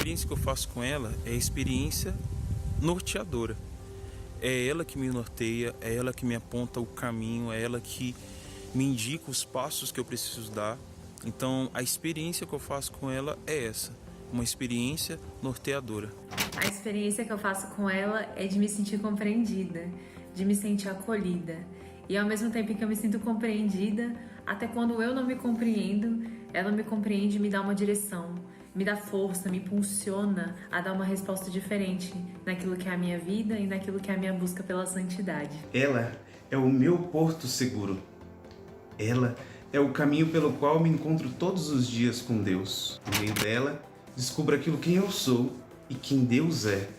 experiência que eu faço com ela é a experiência norteadora. É ela que me norteia, é ela que me aponta o caminho, é ela que me indica os passos que eu preciso dar. Então, a experiência que eu faço com ela é essa, uma experiência norteadora. A experiência que eu faço com ela é de me sentir compreendida, de me sentir acolhida. E ao mesmo tempo que eu me sinto compreendida, até quando eu não me compreendo, ela me compreende e me dá uma direção, me dá força, me impulsiona a dar uma resposta diferente naquilo que é a minha vida e naquilo que é a minha busca pela santidade. Ela é o meu porto seguro. Ela é o caminho pelo qual me encontro todos os dias com Deus. Por meio dela, descubro aquilo quem eu sou e quem Deus é.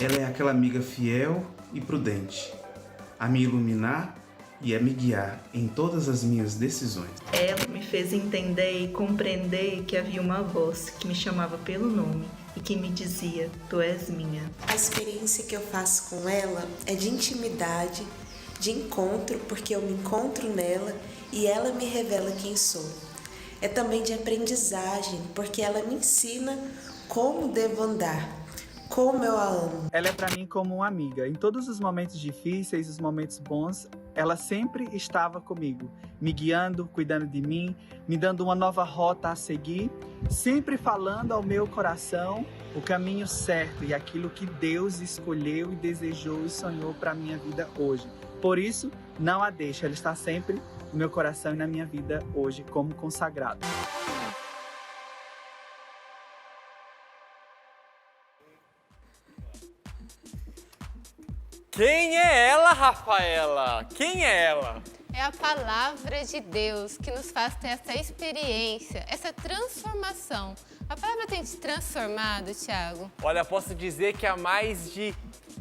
Ela é aquela amiga fiel e prudente, a me iluminar e a me guiar em todas as minhas decisões. Ela me fez entender e compreender que havia uma voz que me chamava pelo nome e que me dizia: tu és minha. A experiência que eu faço com ela é de intimidade, de encontro, porque eu me encontro nela e ela me revela quem sou. É também de aprendizagem, porque ela me ensina como devo andar, como eu a amo. Ela é para mim como uma amiga. Em todos os momentos difíceis, os momentos bons, ela sempre estava comigo, me guiando, cuidando de mim, me dando uma nova rota a seguir, sempre falando ao meu coração o caminho certo e aquilo que Deus escolheu e desejou e sonhou para a minha vida hoje. Por isso, não a deixo, ela está sempre no meu coração e na minha vida hoje como consagrado. Quem é ela, Rafaela? Quem é ela? É a palavra de Deus que nos faz ter essa experiência, essa transformação. A palavra tem te transformado, Thiago? Olha, posso dizer que há mais de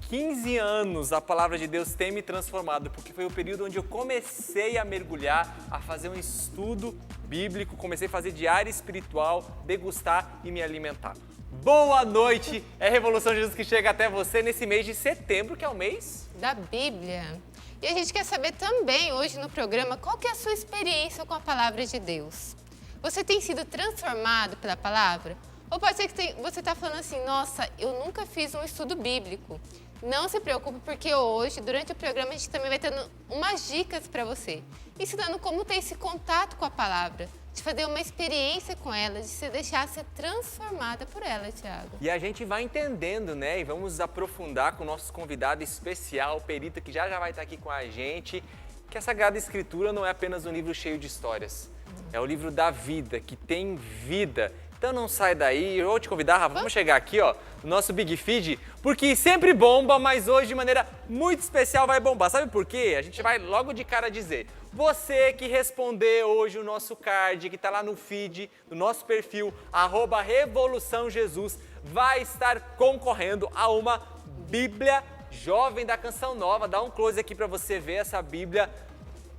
15 anos a palavra de Deus tem me transformado, porque foi o período onde eu comecei a mergulhar, a fazer um estudo bíblico, comecei a fazer diário espiritual, degustar e me alimentar. Boa noite! É Revolução Jesus que chega até você nesse mês de setembro, que é o mês da Bíblia. E a gente quer saber também hoje no programa qual que é a sua experiência com a palavra de Deus. Você tem sido transformado pela palavra? Ou pode ser que você está falando assim, nossa, eu nunca fiz um estudo bíblico. Não se preocupe, porque hoje, durante o programa, a gente também vai dando umas dicas para você, ensinando como ter esse contato com a palavra, de fazer uma experiência com ela, de se deixar ser transformada por ela, Thiago. E a gente vai entendendo, né? E vamos aprofundar com o nosso convidado especial, Perita, que já vai estar aqui com a gente, que a Sagrada Escritura não é apenas um livro cheio de histórias. É o livro da vida, que tem vida. Então não sai daí, eu vou te convidar, Rafa, vamos chegar aqui, ó, no nosso Big Feed, porque sempre bomba, mas hoje de maneira muito especial vai bombar. Sabe por quê? A gente vai logo de cara dizer, você que responder hoje o nosso card, que tá lá no feed, no nosso perfil, @RevoluçãoJesus, vai estar concorrendo a uma Bíblia Jovem da Canção Nova. Dá um close aqui para você ver essa Bíblia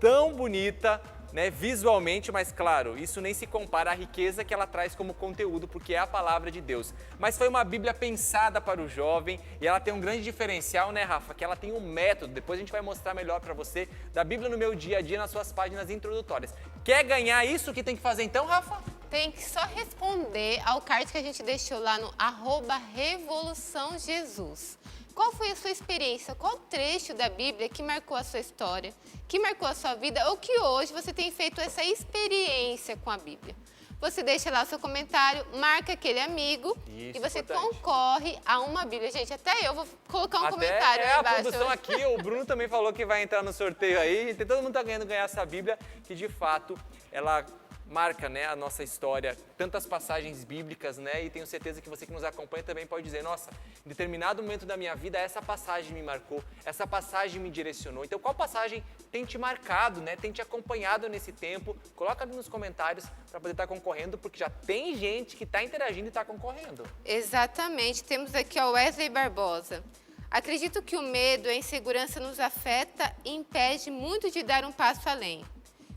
tão bonita, né, visualmente, mas claro, isso nem se compara à riqueza que ela traz como conteúdo, porque é a palavra de Deus. Mas foi uma Bíblia pensada para o jovem e ela tem um grande diferencial, né, Rafa? Que ela tem um método, depois a gente vai mostrar melhor para você, da Bíblia no meu dia a dia, nas suas páginas introdutórias. Quer ganhar isso? O que tem que fazer então, Rafa? Tem que só responder ao card que a gente deixou lá no @RevoluçãoJesus. Qual foi a sua experiência? Qual trecho da Bíblia que marcou a sua história, que marcou a sua vida ou que hoje você tem feito essa experiência com a Bíblia? Você deixa lá o seu comentário, marca aquele amigo e você concorre a uma Bíblia. Gente, até eu vou colocar um comentário aí embaixo. A produção aqui, o Bruno também falou que vai entrar no sorteio aí. Todo mundo tá ganhando essa Bíblia, que de fato ela marca, né, a nossa história, tantas passagens bíblicas, né, e tenho certeza que você que nos acompanha também pode dizer, nossa, em determinado momento da minha vida, essa passagem me marcou, essa passagem me direcionou. Então, qual passagem tem te marcado, né, tem te acompanhado nesse tempo? Coloca nos comentários para poder estar concorrendo, porque já tem gente que está interagindo e está concorrendo. Exatamente, temos aqui o Wesley Barbosa. Acredito que o medo e a insegurança nos afeta e impede muito de dar um passo além,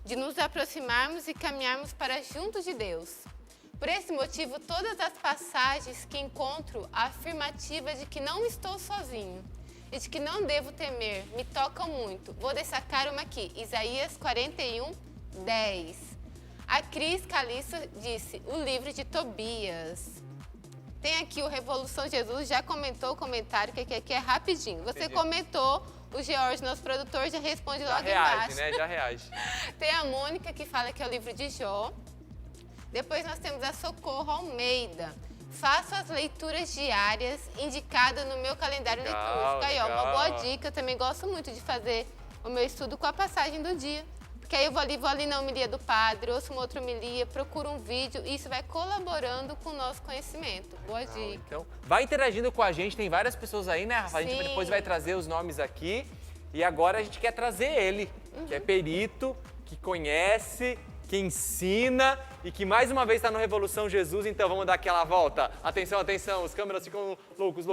de nos aproximarmos e caminharmos para junto de Deus. Por esse motivo, todas as passagens que encontro a afirmativa de que não estou sozinho e de que não devo temer me tocam muito. Vou destacar uma aqui, Isaías 41:10. A Cris Caliço disse, o livro de Tobias. Tem aqui o Revolução Jesus, já comentou o comentário, que aqui é rapidinho. Você comentou, o George, nosso produtor, já responde logo embaixo. Né? Já reage. Tem a Mônica, que fala que é o livro de Jó. Depois nós temos a Socorro Almeida. Faço as leituras diárias indicadas no meu calendário litúrgico. Aí, ó, uma boa dica. Eu também gosto muito de fazer o meu estudo com a passagem do dia. Porque aí eu vou ali na homilia do padre, ouço uma outra homilia, procuro um vídeo e isso vai colaborando com o nosso conhecimento. Boa dica. Então, vai interagindo com a gente, tem várias pessoas aí, né, Rafa? A gente Sim. depois vai trazer os nomes aqui. E agora a gente quer trazer ele, que é perito, que conhece, que ensina e que mais uma vez está no Revolução Jesus. Então vamos dar aquela volta. Atenção, atenção, os câmeras ficam loucos,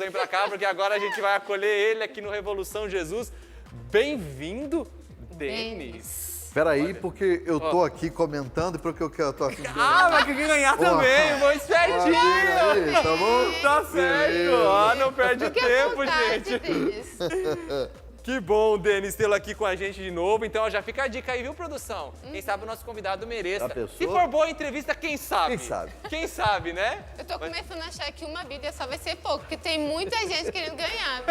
vem pra cá, porque agora a gente vai acolher ele aqui no Revolução Jesus. Bem-vindo, Denis. Peraí, porque eu tô aqui comentando e porque eu tô aqui. Ah, vai querer ganhar também, vou espertinho. Aí, tá bom? Tá certo. Ah, não perde Fique à tempo, vontade, gente. Denis. Que bom, Denis, tê-lo aqui com a gente de novo. Então, ó, já fica a dica aí, viu, produção? Quem sabe o nosso convidado mereça. Já pensou? Se for boa a entrevista, quem sabe? Quem sabe? Quem sabe, né? Eu tô começando a achar que uma Bíblia só vai ser pouco, porque tem muita gente querendo ganhar.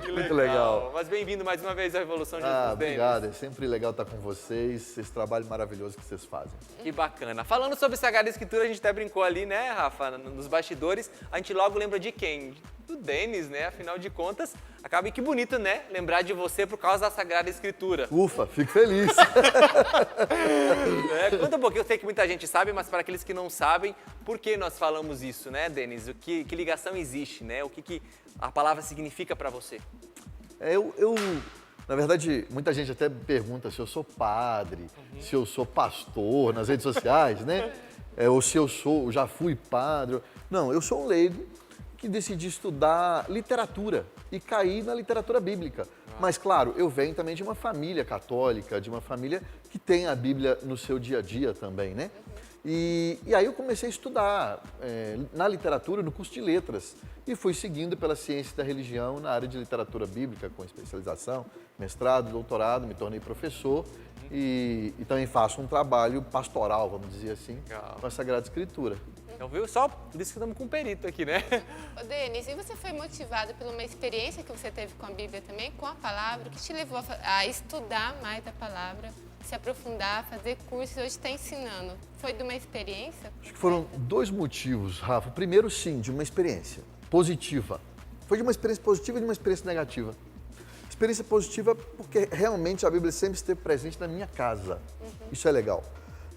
Que Muito legal. Mas bem-vindo mais uma vez à Revolução Jesus, Denis. Obrigado. É sempre legal estar com vocês, esse trabalho maravilhoso que vocês fazem. Que bacana. Falando sobre Sagrada Escritura, a gente até brincou ali, né, Rafa, nos bastidores. A gente logo lembra de quem? Do Denis, né? Afinal de contas, acaba que bonito, né? Lembrar de você por causa da Sagrada Escritura. Ufa, fico feliz. Conta um pouquinho, eu sei que muita gente sabe, mas para aqueles que não sabem, por que nós falamos isso, né, Denis? Que ligação existe, né? O que a palavra significa para você? Na verdade, muita gente até pergunta se eu sou padre, se eu sou pastor nas redes sociais, né? Ou se eu já fui padre. Não, eu sou um leigo que decidi estudar literatura e caí na literatura bíblica. Mas, claro, eu venho também de uma família católica, de uma família que tem a Bíblia no seu dia a dia também, né? E aí eu comecei a estudar na literatura, no curso de letras, e fui seguindo pela ciência da religião na área de literatura bíblica, com especialização, mestrado, doutorado, me tornei professor e também faço um trabalho pastoral, vamos dizer assim, com a Sagrada Escritura. Então, viu? Só por isso que estamos com um perito aqui, né? Ô, Denis, e você foi motivado por uma experiência que você teve com a Bíblia também, com a palavra, que te levou a estudar mais a palavra, se aprofundar, fazer cursos, hoje está ensinando? Foi de uma experiência? Acho que foram dois motivos, Rafa. O primeiro, sim, de uma experiência positiva. Foi de uma experiência positiva e de uma experiência negativa. Experiência positiva porque realmente a Bíblia sempre esteve presente na minha casa. Isso é legal.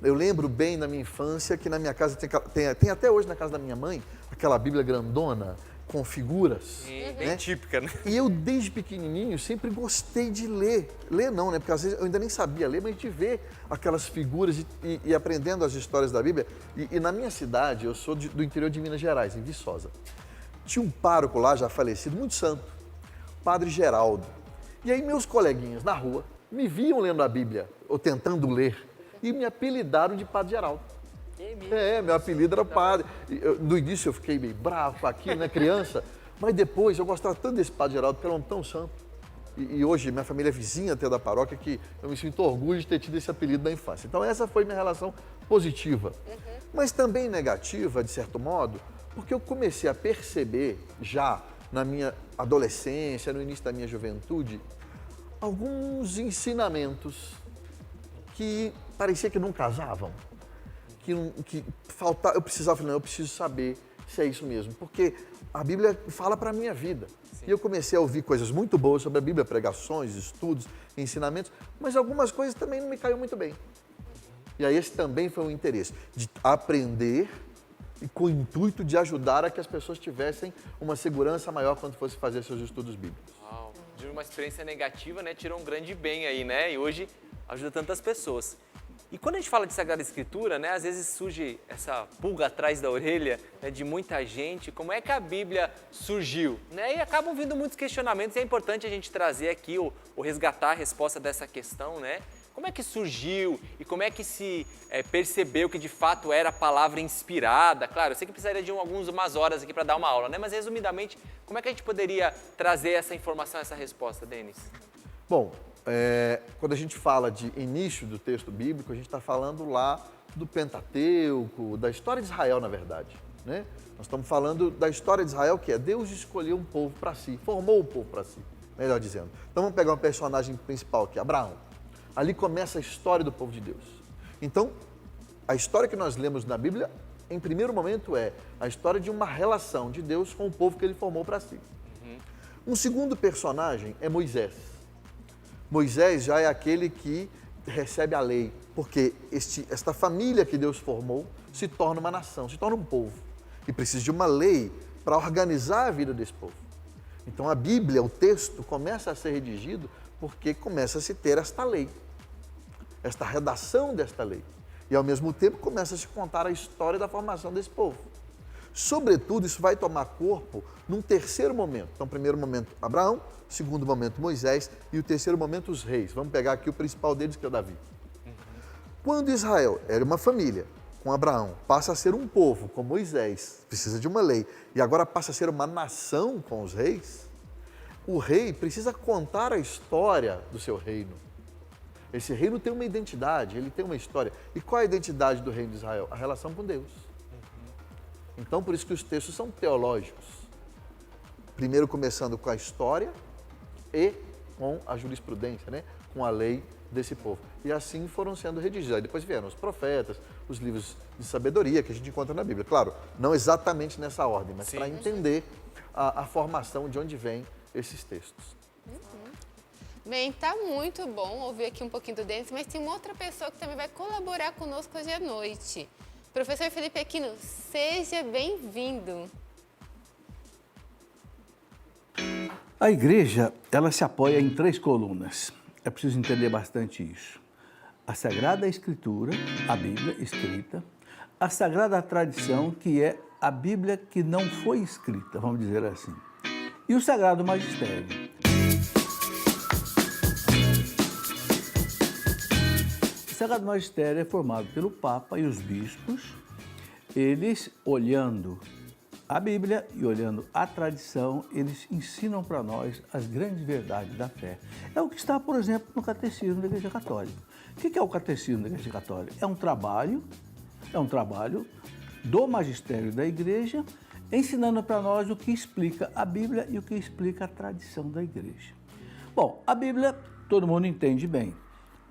Eu lembro bem da minha infância que na minha casa tem até hoje na casa da minha mãe aquela Bíblia grandona com figuras. Bem típica, né? E eu desde pequenininho sempre gostei de ler. Ler não, né? Porque às vezes eu ainda nem sabia ler, mas de ver aquelas figuras e aprendendo as histórias da Bíblia. E na minha cidade, eu sou do interior de Minas Gerais, em Viçosa. Tinha um pároco lá, já falecido, muito santo, Padre Geraldo. E aí meus coleguinhas na rua me viam lendo a Bíblia, ou tentando ler, e me apelidaram de Padre Geraldo. Meu apelido era Padre. No início eu fiquei meio bravo com aquilo, né, criança, mas depois eu gostava tanto desse Padre Geraldo, porque era um homem tão santo. E hoje minha família é vizinha até da paróquia, que eu me sinto orgulho de ter tido esse apelido da infância. Então essa foi minha relação positiva, mas também negativa, de certo modo, porque eu comecei a perceber já na minha adolescência, no início da minha juventude, alguns ensinamentos que parecia que não casavam, que faltava, eu preciso saber se é isso mesmo, porque a Bíblia fala para a minha vida. Sim. E eu comecei a ouvir coisas muito boas sobre a Bíblia, pregações, estudos, ensinamentos, mas algumas coisas também não me caíram muito bem. E aí esse também foi um interesse, de aprender e com o intuito de ajudar a que as pessoas tivessem uma segurança maior quando fossem fazer seus estudos bíblicos. Uau, de uma experiência negativa, né, tirou um grande bem aí, né, e hoje ajuda tantas pessoas. E quando a gente fala de Sagrada Escritura, né, às vezes surge essa pulga atrás da orelha, né, de muita gente, como é que a Bíblia surgiu? Né? E acabam vindo muitos questionamentos, e é importante a gente trazer aqui ou resgatar a resposta dessa questão, né? Como é que surgiu e como é que se percebeu que de fato era a palavra inspirada? Claro, eu sei que precisaria de algumas horas aqui para dar uma aula, né? Mas resumidamente, como é que a gente poderia trazer essa informação, essa resposta, Denis? Bom, quando a gente fala de início do texto bíblico, a gente está falando lá do Pentateuco, da história de Israel, na verdade. né? Nós estamos falando da história de Israel, que é Deus escolheu um povo para si, formou um povo para si, melhor dizendo. Então vamos pegar um personagem principal aqui, Abraão. Ali começa a história do povo de Deus. Então, a história que nós lemos na Bíblia, em primeiro momento, é a história de uma relação de Deus com o povo que ele formou para si. Um segundo personagem é Moisés. Moisés já é aquele que recebe a lei, porque esta família que Deus formou se torna uma nação, se torna um povo. E precisa de uma lei para organizar a vida desse povo. Então a Bíblia, o texto, começa a ser redigido porque começa a se ter esta lei, esta redação desta lei. E ao mesmo tempo começa a se contar a história da formação desse povo. Sobretudo, isso vai tomar corpo num terceiro momento. Então, primeiro momento, Abraão, segundo momento, Moisés e o terceiro momento, os reis. Vamos pegar aqui o principal deles, que é o Davi. Quando Israel era uma família, com Abraão, passa a ser um povo, com Moisés, precisa de uma lei, e agora passa a ser uma nação com os reis, o rei precisa contar a história do seu reino. Esse reino tem uma identidade, ele tem uma história. E qual é a identidade do reino de Israel? A relação com Deus. Então, por isso que os textos são teológicos. Primeiro começando com a história e com a jurisprudência, né? Com a lei desse povo. E assim foram sendo redigidos. Aí depois vieram os profetas, os livros de sabedoria que a gente encontra na Bíblia. Claro, não exatamente nessa ordem, mas para entender a formação de onde vêm esses textos. Bem, tá muito bom ouvir aqui um pouquinho do Denis, mas tem uma outra pessoa que também vai colaborar conosco hoje à noite. Professor Felipe Aquino, seja bem-vindo. A igreja, ela se apoia em 3 colunas. É preciso entender bastante isso. A Sagrada Escritura, a Bíblia escrita, a Sagrada Tradição, que é a Bíblia que não foi escrita, vamos dizer assim, e o Sagrado Magistério. O Sagrado Magistério é formado pelo Papa e os bispos, eles olhando a Bíblia e olhando a tradição, eles ensinam para nós as grandes verdades da fé. É o que está, por exemplo, no Catecismo da Igreja Católica. O que é o Catecismo da Igreja Católica? É um trabalho do magistério da Igreja, ensinando para nós o que explica a Bíblia e o que explica a tradição da Igreja. Bom, a Bíblia todo mundo entende bem.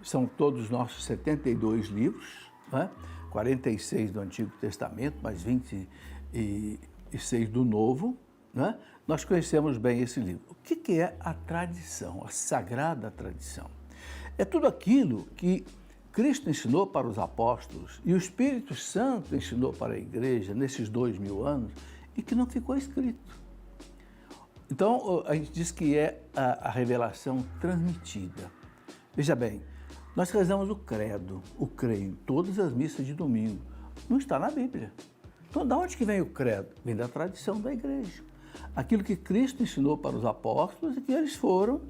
São todos os nossos 72 livros, né? 46 do Antigo Testamento, mais 26 do Novo, né? Nós conhecemos bem esse livro. O que é a tradição, a sagrada tradição? É tudo aquilo que Cristo ensinou para os apóstolos e o Espírito Santo ensinou para a igreja nesses 2000 anos e que não ficou escrito. Então, a gente diz que é a revelação transmitida. Veja bem, nós rezamos o credo, o creio, em todas as missas de domingo. Não está na Bíblia. Então, de onde que vem o credo? Vem da tradição da igreja. Aquilo que Cristo ensinou para os apóstolos e que eles foram,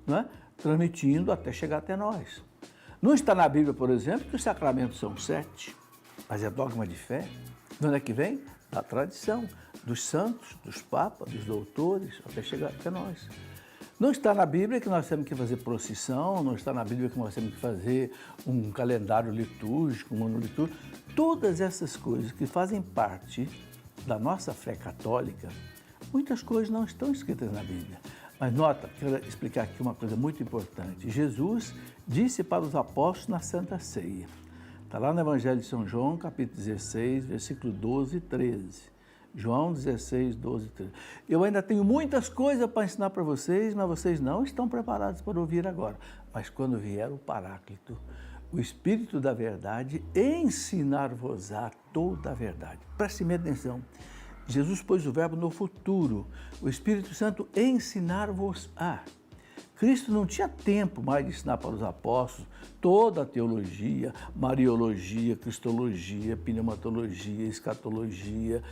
né, transmitindo até chegar até nós. Não está na Bíblia, por exemplo, que os sacramentos são 7, mas é dogma de fé. De onde é que vem? Da tradição, dos santos, dos papas, dos doutores, até chegar até nós. Não está na Bíblia que nós temos que fazer procissão, não está na Bíblia que nós temos que fazer um calendário litúrgico, um ano litúrgico. Todas essas coisas que fazem parte da nossa fé católica, muitas coisas não estão escritas na Bíblia. Mas nota, quero explicar aqui uma coisa muito importante. Jesus disse para os apóstolos na Santa Ceia. Está lá no Evangelho de São João, capítulo 16, versículo 12 e 13. João 16, 12 e 13. Eu ainda tenho muitas coisas para ensinar para vocês, mas vocês não estão preparados para ouvir agora. Mas quando vier o Paráclito, o Espírito da Verdade, ensinar-vos-á toda a verdade. Preste atenção. Jesus pôs o verbo no futuro. O Espírito Santo ensinar-vos-á. Cristo não tinha tempo mais de ensinar para os apóstolos toda a teologia, mariologia, cristologia, pneumatologia, escatologia.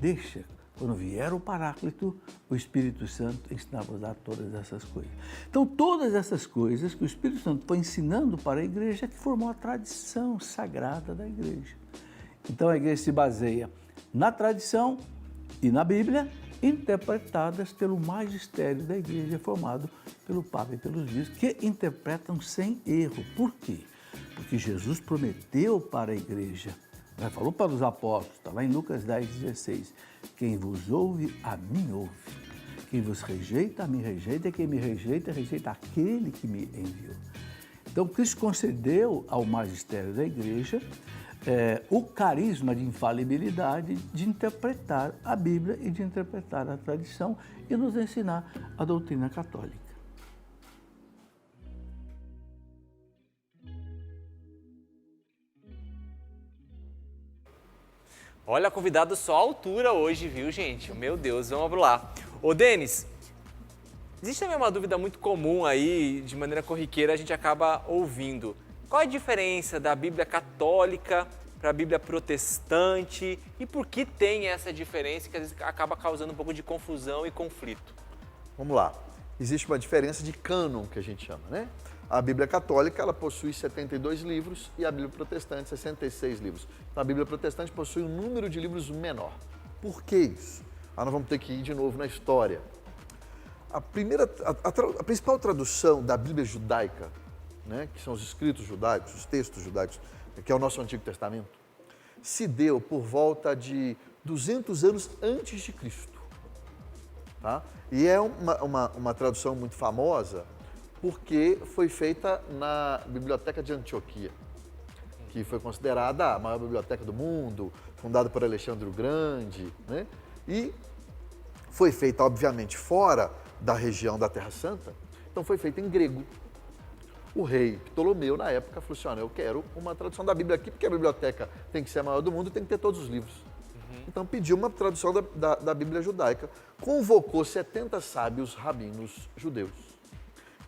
Deixa, quando vier o Paráclito, o Espírito Santo ensinar-vos-á todas essas coisas. Então, todas essas coisas que o Espírito Santo foi ensinando para a igreja, que formou a tradição sagrada da igreja. Então, a igreja se baseia na tradição e na Bíblia, interpretadas pelo magistério da igreja, formado pelo Papa e pelos bispos, que interpretam sem erro. Por quê? Porque Jesus prometeu para a igreja Ele falou para os apóstolos, está lá em Lucas 10,16. Quem vos ouve, a mim ouve. Quem vos rejeita, a mim rejeita. E quem me rejeita, rejeita aquele que me enviou. Então, Cristo concedeu ao magistério da igreja o carisma de infalibilidade de interpretar a Bíblia e de interpretar a tradição e nos ensinar a doutrina católica. Olha, convidado só à altura hoje, viu, gente? Meu Deus, vamos lá. Ô, Denis, existe também uma dúvida muito comum aí, de maneira corriqueira, a gente acaba ouvindo. Qual a diferença da Bíblia católica para a Bíblia protestante e por que tem essa diferença que às vezes acaba causando um pouco de confusão e conflito? Vamos lá. Existe uma diferença de cânon, que a gente chama, né? A Bíblia católica, ela possui 72 livros e a Bíblia protestante 66 livros. Então, a Bíblia protestante possui um número de livros menor. Por que isso? Nós vamos ter que ir de novo na história. A principal tradução da Bíblia judaica, né, que são os escritos judaicos, os textos judaicos, que é o nosso Antigo Testamento, se deu por volta de 200 anos antes de Cristo. Tá? E é uma tradução muito famosa porque foi feita na Biblioteca de Antioquia, que foi considerada a maior biblioteca do mundo, fundada por Alexandre o Grande, né? E foi feita, obviamente, fora da região da Terra Santa, então foi feita em grego. O rei Ptolomeu, na época, falou assim, olha, eu quero uma tradução da Bíblia aqui, porque a biblioteca tem que ser a maior do mundo e tem que ter todos os livros. Então pediu uma tradução da Bíblia judaica, convocou 70 sábios rabinos judeus,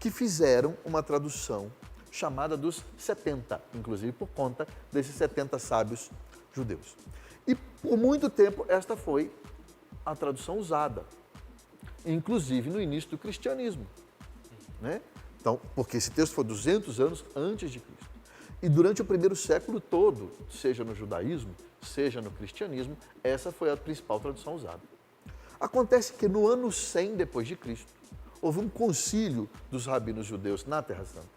que fizeram uma tradução chamada dos 70, inclusive por conta desses 70 sábios judeus. E por muito tempo esta foi a tradução usada, inclusive no início do cristianismo, né? Então, porque esse texto foi 200 anos antes de Cristo. E durante o primeiro século todo, seja no judaísmo, seja no cristianismo, essa foi a principal tradução usada. Acontece que no ano 100 depois de Cristo, houve um concílio dos rabinos judeus na Terra Santa.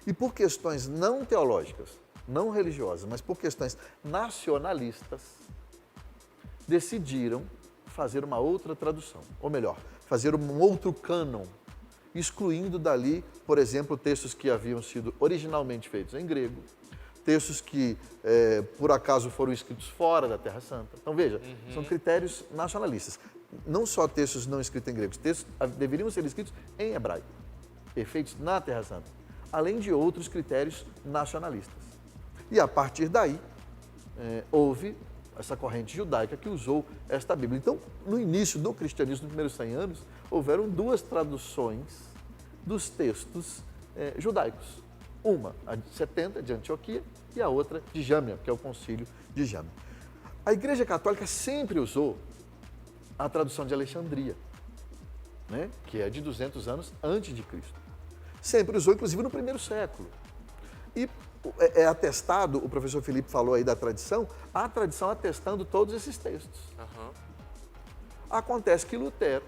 E por questões não teológicas, não religiosas, mas por questões nacionalistas, decidiram fazer uma outra tradução, ou melhor, fazer um outro cânon, excluindo dali, por exemplo, textos que haviam sido originalmente feitos em grego, textos que, por acaso, foram escritos fora da Terra Santa. Então, veja, são critérios nacionalistas. Não só textos não escritos em grego, textos deveriam ser escritos em hebraico, e feitos na Terra Santa, além de outros critérios nacionalistas. E, a partir daí, houve essa corrente judaica que usou esta Bíblia. Então, no início do cristianismo, nos primeiros 100 anos, houveram duas traduções dos textos judaicos. Uma, a de 70, de Antioquia, e a outra de Jâmia, que é o concílio de Jâmia. A Igreja Católica sempre usou a tradução de Alexandria, né, que é de 200 anos antes de Cristo. Sempre usou, inclusive, no primeiro século. E é atestado, o professor Felipe falou aí da tradição, a tradição atestando todos esses textos. Acontece que Lutero,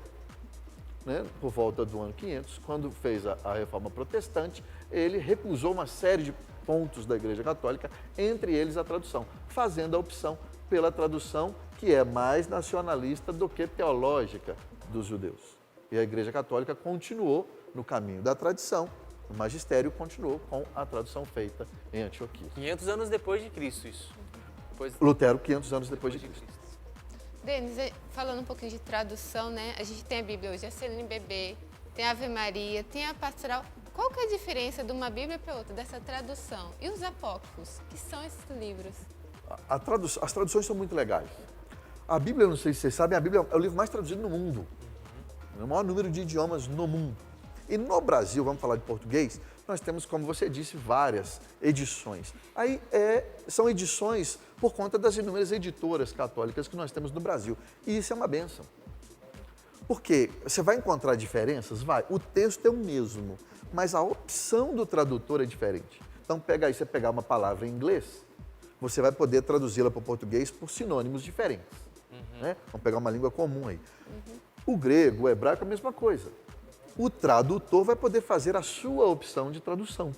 né, por volta do ano 500, quando fez a reforma protestante, ele recusou uma série de pontos da Igreja Católica, entre eles a tradução, fazendo a opção pela tradução que é mais nacionalista do que teológica dos judeus. E a Igreja Católica continuou no caminho da tradição, o magistério continuou com a tradução feita em Antioquia. 500 anos depois de Cristo, isso. Lutero, 500 anos depois de Cristo. Denis, falando um pouquinho de tradução, né? A gente tem a Bíblia hoje, a CNBB, tem a Ave Maria, tem a Pastoral. Qual que é a diferença de uma Bíblia para outra, dessa tradução? E os apócrifos, que são esses livros? As traduções são muito legais. A Bíblia, não sei se vocês sabem, a Bíblia é o livro mais traduzido no mundo. É o maior número de idiomas no mundo. E no Brasil, vamos falar de português, nós temos, como você disse, várias edições. Aí são edições por conta das inúmeras editoras católicas que nós temos no Brasil. E isso é uma bênção. Porque você vai encontrar diferenças? Vai. O texto é o mesmo, mas a opção do tradutor é diferente. Então, pega aí, você pegar uma palavra em inglês, você vai poder traduzi-la para o português por sinônimos diferentes. Né? Vamos pegar uma língua comum aí. O grego, o hebraico é a mesma coisa. O tradutor vai poder fazer a sua opção de tradução.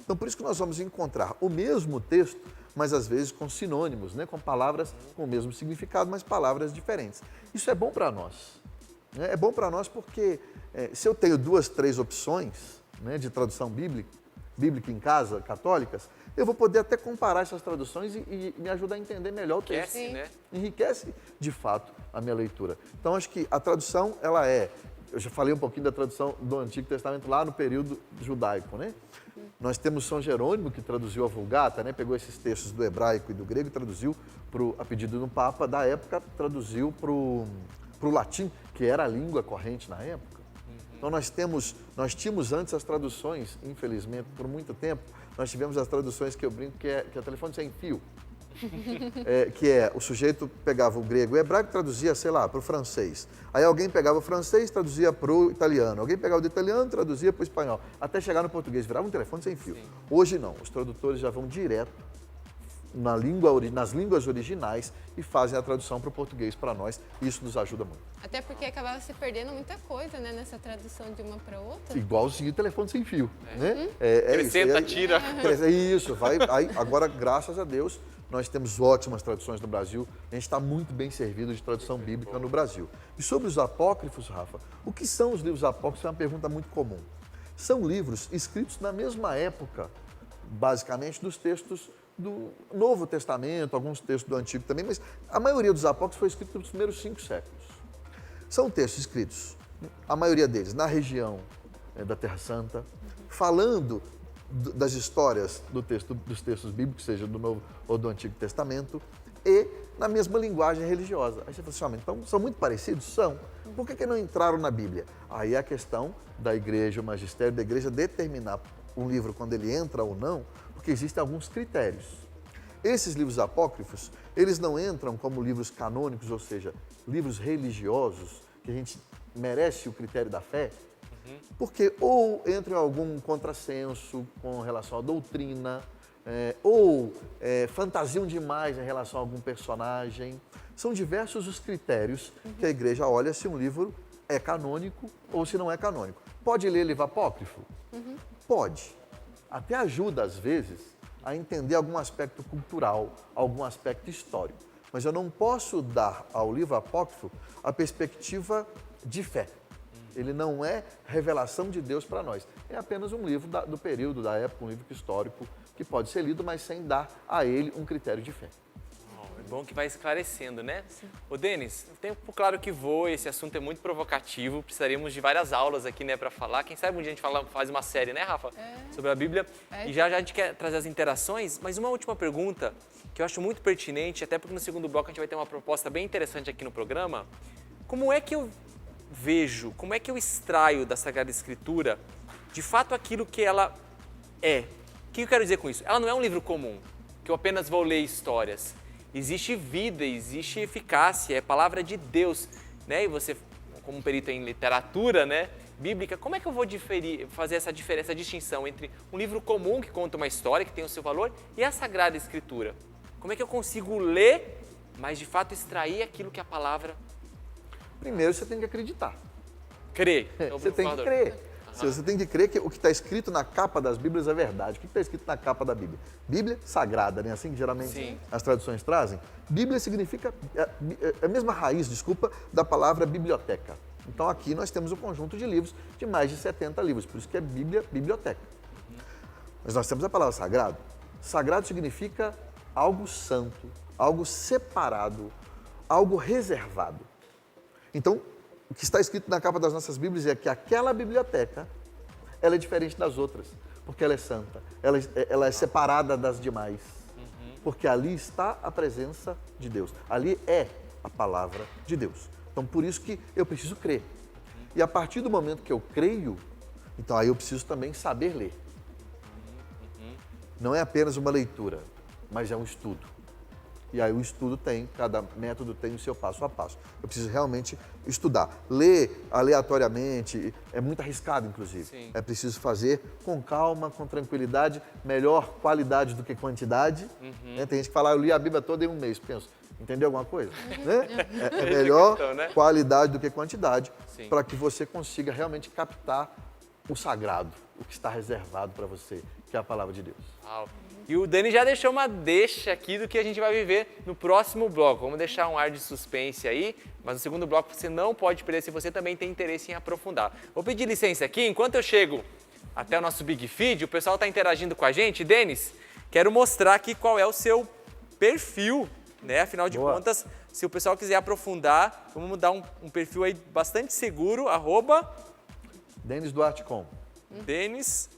Então, por isso que nós vamos encontrar o mesmo texto, mas às vezes com sinônimos, né? Com palavras com o mesmo significado, mas palavras diferentes. Isso é bom para nós. Né? É bom para nós porque se eu tenho 2, 3 opções, né, de tradução bíblica em casa, católicas, eu vou poder até comparar essas traduções e me ajudar a entender melhor o texto. Enriquece, né? Enriquece, de fato, a minha leitura. Então, acho que a tradução, ela é... Eu já falei um pouquinho da tradução do Antigo Testamento lá no período judaico, né? Nós temos São Jerônimo, que traduziu a Vulgata, né? Pegou esses textos do hebraico e do grego e traduziu, a pedido do Papa da época, traduziu para o latim, que era a língua corrente na época. Então, nós tínhamos antes as traduções, infelizmente, por muito tempo, nós tivemos as traduções que eu brinco, que é telefone sem fio. Que é, o sujeito pegava o grego e o hebraico, traduzia, sei lá, para o francês. Aí alguém pegava o francês, traduzia para o italiano. Alguém pegava o italiano, traduzia para o espanhol. Até chegar no português, virava um telefone sem fio. Sim. Hoje não, os tradutores já vão direto nas línguas originais e fazem a tradução para o português para nós. E isso nos ajuda muito. Até porque acabava se perdendo muita coisa, né, nessa tradução de uma para outra. Igualzinho o telefone sem fio. Né? Acrescenta, tira. Isso, agora, graças a Deus, nós temos ótimas traduções no Brasil, a gente está muito bem servido de tradução bíblica no Brasil. E sobre os apócrifos, Rafa, o que são os livros apócrifos é uma pergunta muito comum. São livros escritos na mesma época, basicamente, dos textos do Novo Testamento, alguns textos do Antigo também, mas a maioria dos apócrifos foi escrita nos primeiros 5 séculos. São textos escritos, a maioria deles, na região da Terra Santa, falando das histórias dos textos bíblicos, seja do Novo ou do Antigo Testamento, e na mesma linguagem religiosa. Aí você fala assim, então são muito parecidos? São. Por que não entraram na Bíblia? Aí é a questão da igreja, o magistério da igreja, determinar um livro quando ele entra ou não, porque existem alguns critérios. Esses livros apócrifos, eles não entram como livros canônicos, ou seja, livros religiosos, que a gente merece o critério da fé, porque ou entra em algum contrassenso com relação à doutrina, ou fantasiam demais em relação a algum personagem. São diversos os critérios que a igreja olha se um livro é canônico ou se não é canônico. Pode ler livro apócrifo? Pode. Até ajuda, às vezes, a entender algum aspecto cultural, algum aspecto histórico. Mas eu não posso dar ao livro apócrifo a perspectiva de fé. Ele não é revelação de Deus para nós. É apenas um livro do período, da época, um livro histórico que pode ser lido, mas sem dar a ele um critério de fé. É bom que vai esclarecendo, né? Ô, Denis, o tempo claro que voa, esse assunto é muito provocativo, precisaríamos de várias aulas aqui, né, para falar. Quem sabe um dia a gente faz uma série, né, Rafa? Sobre a Bíblia. E já a gente quer trazer as interações, mas uma última pergunta que eu acho muito pertinente, até porque no segundo bloco a gente vai ter uma proposta bem interessante aqui no programa. Como é que eu vejo, como é que eu extraio da Sagrada Escritura, de fato, aquilo que ela é? O que eu quero dizer com isso? Ela não é um livro comum, que eu apenas vou ler histórias. Existe vida, existe eficácia, é palavra de Deus, né? E você, como perito em literatura, né, bíblica, como é que eu vou fazer essa diferença, essa distinção entre um livro comum que conta uma história, que tem o seu valor, e a Sagrada Escritura? Como é que eu consigo ler, mas de fato extrair aquilo que a palavra... Primeiro, você tem que acreditar. Crer. Você tem que crer. Você tem que crer que o que está escrito na capa das Bíblias é verdade. O que está escrito na capa da Bíblia? Bíblia sagrada, né? Assim que geralmente as traduções trazem. Bíblia significa a mesma raiz, da palavra biblioteca. Então aqui nós temos um conjunto de livros, de mais de 70 livros, por isso que é Bíblia, biblioteca. Mas nós temos a palavra sagrado. Sagrado significa algo santo, algo separado, algo reservado. Então, o que está escrito na capa das nossas Bíblias é que aquela biblioteca, ela é diferente das outras, porque ela é santa, ela é separada das demais, porque ali está a presença de Deus, ali é a palavra de Deus. Então, por isso que eu preciso crer. E a partir do momento que eu creio, então aí eu preciso também saber ler. Não é apenas uma leitura, mas é um estudo. E aí o estudo cada método tem o seu passo a passo. Eu preciso realmente estudar. Ler aleatoriamente é muito arriscado, inclusive. Sim. É preciso fazer com calma, com tranquilidade, melhor qualidade do que quantidade. Tem gente que fala, eu li a Bíblia toda em um mês. Penso, entendeu alguma coisa? Né? É melhor qualidade do que quantidade, para que você consiga realmente captar o sagrado, o que está reservado para você, que é a palavra de Deus. Uau. E o Dani já deixou uma deixa aqui do que a gente vai viver no próximo bloco. Vamos deixar um ar de suspense aí, mas no segundo bloco você não pode perder se você também tem interesse em aprofundar. Vou pedir licença aqui, enquanto eu chego até o nosso Big Feed, o pessoal está interagindo com a gente. Denis, quero mostrar aqui qual é o seu perfil, né? Afinal de contas, se o pessoal quiser aprofundar, vamos dar um perfil aí bastante seguro, @DenisDuarte.com. Denis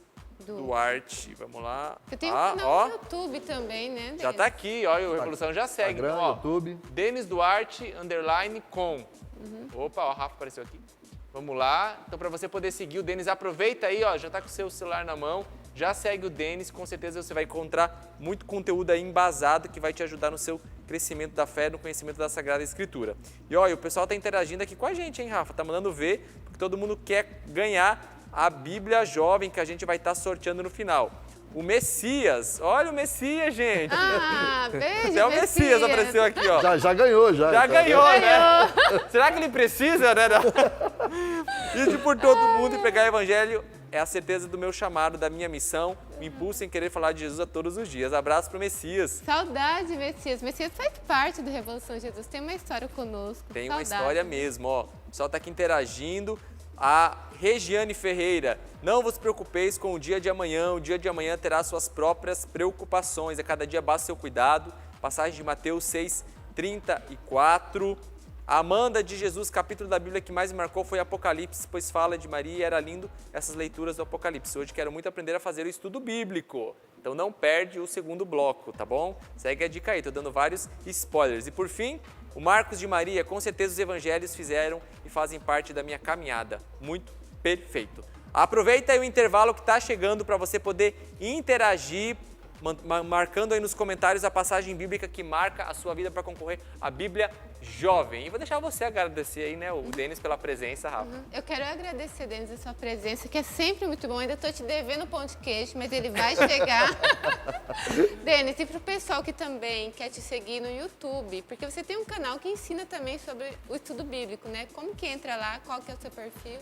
Duarte, vamos lá. Você tem um canal no YouTube também, né, Denis? Já tá aqui, ó, o Revolução já segue. Instagram, então, ó, YouTube. Denis Duarte, _com. Opa, ó, o Rafa apareceu aqui. Vamos lá. Então, para você poder seguir o Denis, aproveita aí, ó, já tá com o seu celular na mão, já segue o Denis, com certeza você vai encontrar muito conteúdo aí embasado que vai te ajudar no seu crescimento da fé, no conhecimento da Sagrada Escritura. E, ó, o pessoal tá interagindo aqui com a gente, hein, Rafa? Tá mandando ver, porque todo mundo quer ganhar a Bíblia Jovem que a gente vai estar sorteando no final. O Messias, olha o Messias, gente. Beijo, Até o Messias apareceu aqui, ó. Já ganhou, já. Já ganhou, né? Será que ele precisa, né? Ir por todo mundo e pregar o Evangelho é a certeza do meu chamado, da minha missão, me impulsa em querer falar de Jesus a todos os dias. Abraço pro Messias. Saudade, Messias. Messias faz parte do Revolução Jesus, tem uma história conosco. Tem Saudade. uma história mesmo, ó. O pessoal tá aqui interagindo. A Regiane Ferreira, não vos preocupeis com o dia de amanhã terá suas próprias preocupações, a cada dia basta o seu cuidado. Passagem de Mateus 6:34. A Amanda de Jesus, capítulo da Bíblia que mais me marcou foi Apocalipse, pois fala de Maria e era lindo essas leituras do Apocalipse. Hoje quero muito aprender a fazer o estudo bíblico, então não perde o segundo bloco, tá bom? Segue a dica aí, tô dando vários spoilers. E por fim, o Marcos de Maria, com certeza os evangelhos fizeram e fazem parte da minha caminhada. Muito perfeito. Aproveita aí o intervalo que está chegando para você poder interagir, marcando aí nos comentários a passagem bíblica que marca a sua vida para concorrer à Bíblia Jovem. E vou deixar você agradecer aí, né, o Denis pela presença, Rafa. Eu quero agradecer, Denis, a sua presença, que é sempre muito bom. Ainda estou te devendo pão de queijo, mas ele vai chegar. Denis, e para o pessoal que também quer te seguir no YouTube, porque você tem um canal que ensina também sobre o estudo bíblico, né? Como que entra lá? Qual que é o seu perfil?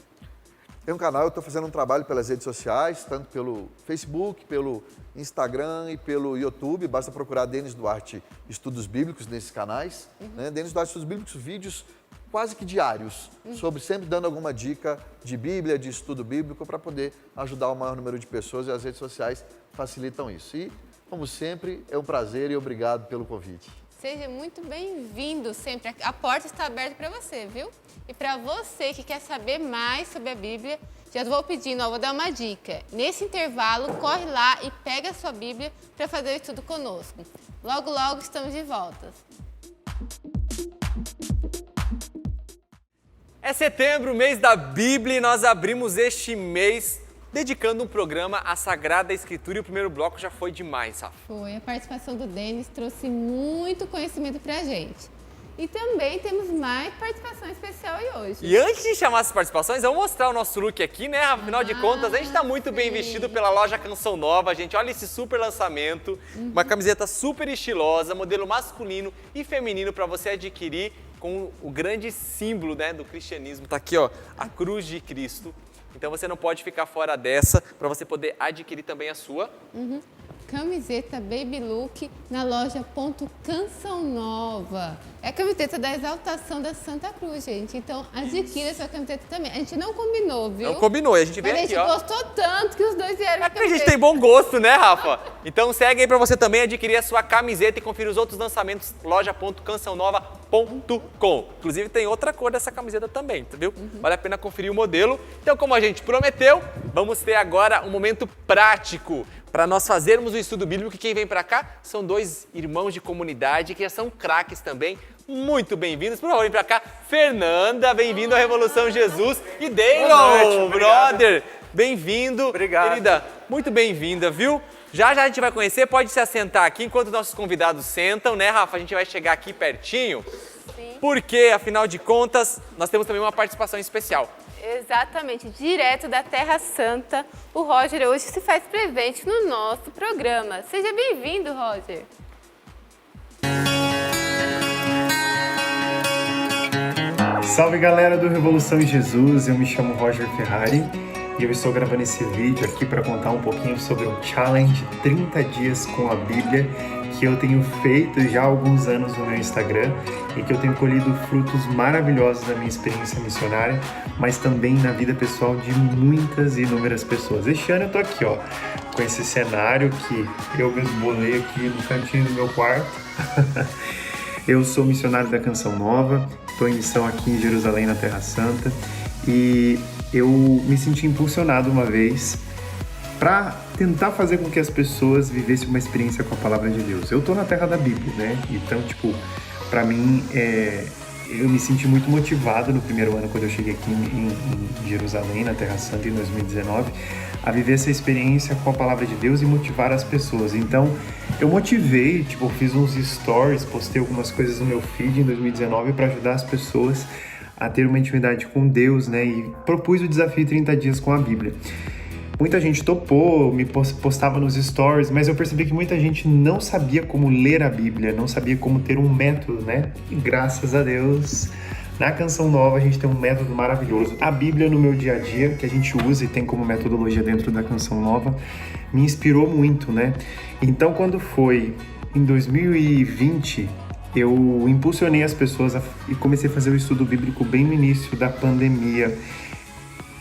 Tem um canal, eu estou fazendo um trabalho pelas redes sociais, tanto pelo Facebook, pelo Instagram e pelo YouTube. Basta procurar Denis Duarte Estudos Bíblicos nesses canais. Né? Denis Duarte Estudos Bíblicos, vídeos quase que diários, sobre sempre dando alguma dica de Bíblia, de estudo bíblico, para poder ajudar o maior número de pessoas, e as redes sociais facilitam isso. E, como sempre, é um prazer e obrigado pelo convite. Seja muito bem-vindo sempre. A porta está aberta para você, viu? E para você que quer saber mais sobre a Bíblia, já vou pedindo, vou dar uma dica. Nesse intervalo, corre lá e pega a sua Bíblia para fazer o estudo conosco. Logo, logo estamos de volta. É setembro, mês da Bíblia, e nós abrimos este mês dedicando um programa à Sagrada Escritura, e o primeiro bloco já foi demais, Rafa. Foi, a participação do Denis trouxe muito conhecimento pra gente. E também temos mais participação especial aí hoje. E antes de chamar essas participações, vamos mostrar o nosso look aqui, né? Afinal de contas, a gente tá muito bem vestido pela loja Canção Nova, gente. Olha esse super lançamento, uma camiseta super estilosa, modelo masculino e feminino para você adquirir com o grande símbolo, né, do cristianismo. Tá aqui, ó, a cruz de Cristo. Então você não pode ficar fora dessa, para você poder adquirir também a sua. Camiseta Baby Look na loja Canção Nova. É a camiseta da exaltação da Santa Cruz, gente. Então adquira essa camiseta também. A gente não combinou, viu? Não combinou, a gente veio aqui, ó. A gente gostou tanto que os dois vieram. É porque a gente tem bom gosto, né, Rafa? Então segue aí para você também adquirir a sua camiseta e conferir os outros lançamentos, loja.cançãonova.com. Inclusive tem outra cor dessa camiseta também, viu? Vale a pena conferir o modelo. Então, como a gente prometeu, vamos ter agora um momento prático para nós fazermos o estudo bíblico. E quem vem para cá são dois irmãos de comunidade que já são craques também. Muito bem-vindos. Por favor, vem para cá. Fernanda, bem-vindo à Revolução Jesus. E Daniel, brother, bem-vindo. Obrigado. Querida, muito bem-vinda, viu? Já a gente vai conhecer, pode se assentar aqui enquanto nossos convidados sentam, né, Rafa? A gente vai chegar aqui pertinho. Sim. Porque, afinal de contas, nós temos também uma participação especial. Exatamente, direto da Terra Santa, o Roger hoje se faz presente no nosso programa. Seja bem-vindo, Roger. Salve, galera do Revolução Jesus, eu me chamo Roger Ferrari e eu estou gravando esse vídeo aqui para contar um pouquinho sobre o Challenge 30 Dias com a Bíblia, que eu tenho feito já há alguns anos no meu Instagram e que eu tenho colhido frutos maravilhosos na minha experiência missionária, mas também na vida pessoal de muitas e inúmeras pessoas. Este ano eu tô aqui, ó, com esse cenário que eu mesmo bolei aqui no cantinho do meu quarto. Eu sou missionário da Canção Nova, estou em missão aqui em Jerusalém, na Terra Santa, e eu me senti impulsionado uma vez para tentar fazer com que as pessoas vivessem uma experiência com a Palavra de Deus. Eu tô na terra da Bíblia, né? Então, para mim, eu me senti muito motivado no primeiro ano, quando eu cheguei aqui em Jerusalém, na Terra Santa, em 2019, a viver essa experiência com a Palavra de Deus e motivar as pessoas. Então, eu motivei, fiz uns stories, postei algumas coisas no meu feed em 2019 para ajudar as pessoas a ter uma intimidade com Deus, né? E propus o desafio 30 dias com a Bíblia. Muita gente topou, me postava nos stories, mas eu percebi que muita gente não sabia como ler a Bíblia, não sabia como ter um método, né? E graças a Deus, na Canção Nova a gente tem um método maravilhoso. A Bíblia no meu dia a dia, que a gente usa e tem como metodologia dentro da Canção Nova, me inspirou muito, né? Então, quando foi em 2020, eu impulsionei as pessoas e comecei a fazer o estudo bíblico bem no início da pandemia.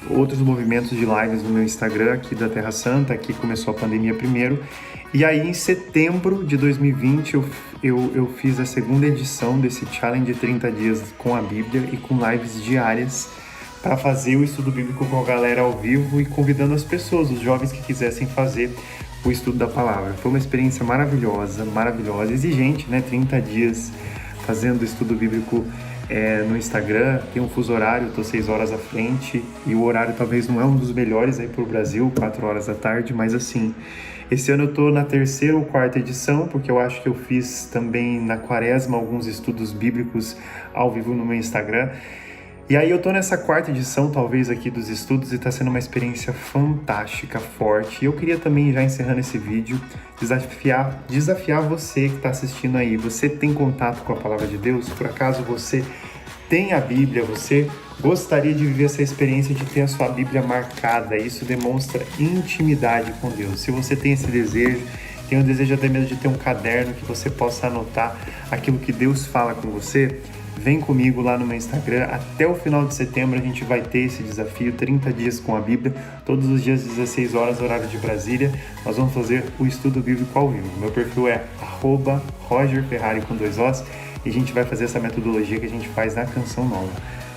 Outros movimentos de lives no meu Instagram aqui da Terra Santa, aqui começou a pandemia primeiro, e aí em setembro de 2020 eu fiz a segunda edição desse Challenge de 30 dias com a Bíblia e com lives diárias para fazer o estudo bíblico com a galera ao vivo e convidando as pessoas, os jovens que quisessem fazer o estudo da palavra. Foi uma experiência maravilhosa, exigente, né? 30 dias fazendo o estudo bíblico no Instagram, tem um fuso horário, tô 6 horas à frente e o horário talvez não é um dos melhores aí pro Brasil, 4 horas da tarde, mas assim, esse ano eu tô na 3ª ou 4ª edição, porque eu acho que eu fiz também na quaresma alguns estudos bíblicos ao vivo no meu Instagram. E aí eu tô nessa 4ª edição, talvez, aqui dos estudos, e tá sendo uma experiência fantástica, forte. E eu queria também, já encerrando esse vídeo, desafiar você que tá assistindo aí. Você tem contato com a Palavra de Deus? Por acaso você tem a Bíblia? Você gostaria de viver essa experiência de ter a sua Bíblia marcada? Isso demonstra intimidade com Deus. Se você tem esse desejo, tem o desejo até mesmo de ter um caderno que você possa anotar aquilo que Deus fala com você, vem comigo lá no meu Instagram. Até o final de setembro a gente vai ter esse desafio, 30 dias com a Bíblia, todos os dias 16 horas, horário de Brasília. Nós vamos fazer o estudo bíblico ao vivo. Meu perfil é @RogerFerrari com 2 Os, e a gente vai fazer essa metodologia que a gente faz na Canção Nova,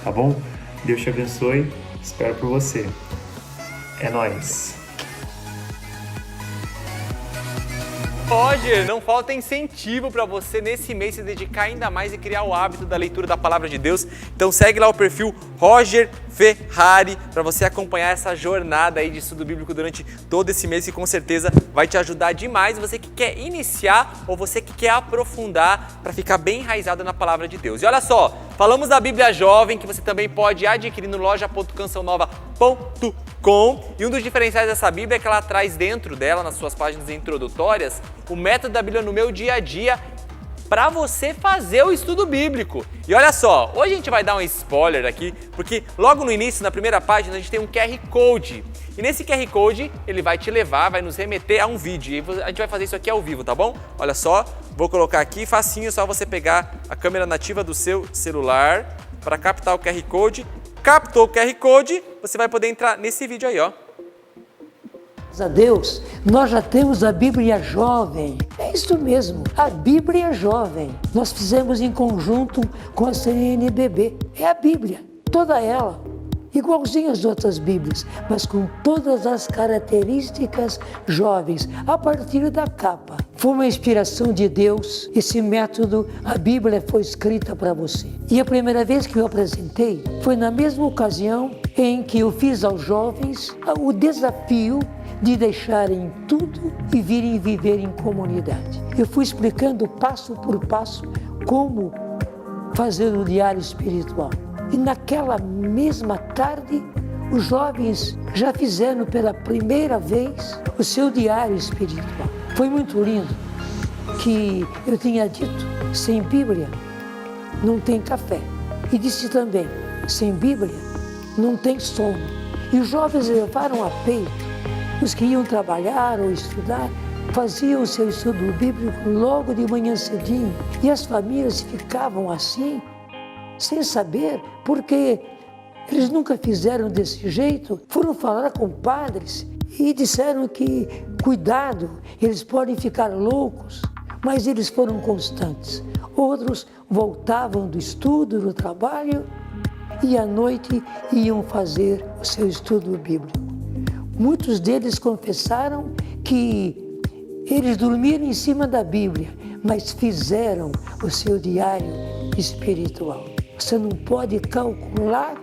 tá bom? Deus te abençoe, espero por você. É nóis! Roger, não falta incentivo para você nesse mês se dedicar ainda mais e criar o hábito da leitura da Palavra de Deus. Então segue lá o perfil Roger Ferrari para você acompanhar essa jornada aí de estudo bíblico durante todo esse mês, que com certeza vai te ajudar demais. Você que quer iniciar ou você que quer aprofundar para ficar bem enraizado na Palavra de Deus. E olha só, falamos da Bíblia Jovem, que você também pode adquirir no loja.cançãonova.com, e um dos diferenciais dessa Bíblia é que ela traz dentro dela, nas suas páginas introdutórias, o método da Bíblia no meu dia a dia para você fazer o estudo bíblico. E olha só, hoje a gente vai dar um spoiler aqui, porque logo no início, na primeira página, a gente tem um QR Code. E nesse QR Code, ele vai te levar, vai nos remeter a um vídeo. E a gente vai fazer isso aqui ao vivo, tá bom? Olha só, vou colocar aqui, facinho, só você pegar a câmera nativa do seu celular para captar o QR Code. Captou o QR Code, você vai poder entrar nesse vídeo aí, ó. Graças a Deus, nós já temos a Bíblia Jovem. É isso mesmo, a Bíblia Jovem. Nós fizemos em conjunto com a CNBB. É a Bíblia, toda ela, igualzinha às outras Bíblias, mas com todas as características jovens, a partir da capa. Foi uma inspiração de Deus, esse método, a Bíblia foi escrita para você. E a primeira vez que eu apresentei foi na mesma ocasião em que eu fiz aos jovens o desafio de deixarem tudo e virem viver em comunidade. Eu fui explicando passo por passo como fazer o diário espiritual. E naquela mesma tarde, os jovens já fizeram pela primeira vez o seu diário espiritual. Foi muito lindo que eu tinha dito, sem Bíblia não tem café. E disse também, sem Bíblia não tem sono. E os jovens levaram a peito. Os que iam trabalhar ou estudar faziam o seu estudo bíblico logo de manhã cedinho. E as famílias ficavam assim, sem saber, porque eles nunca fizeram desse jeito. Foram falar com padres e disseram que, cuidado, eles podem ficar loucos. Mas eles foram constantes. Outros voltavam do estudo, do trabalho, e à noite iam fazer o seu estudo bíblico. Muitos deles confessaram que eles dormiram em cima da Bíblia, mas fizeram o seu diário espiritual. Você não pode calcular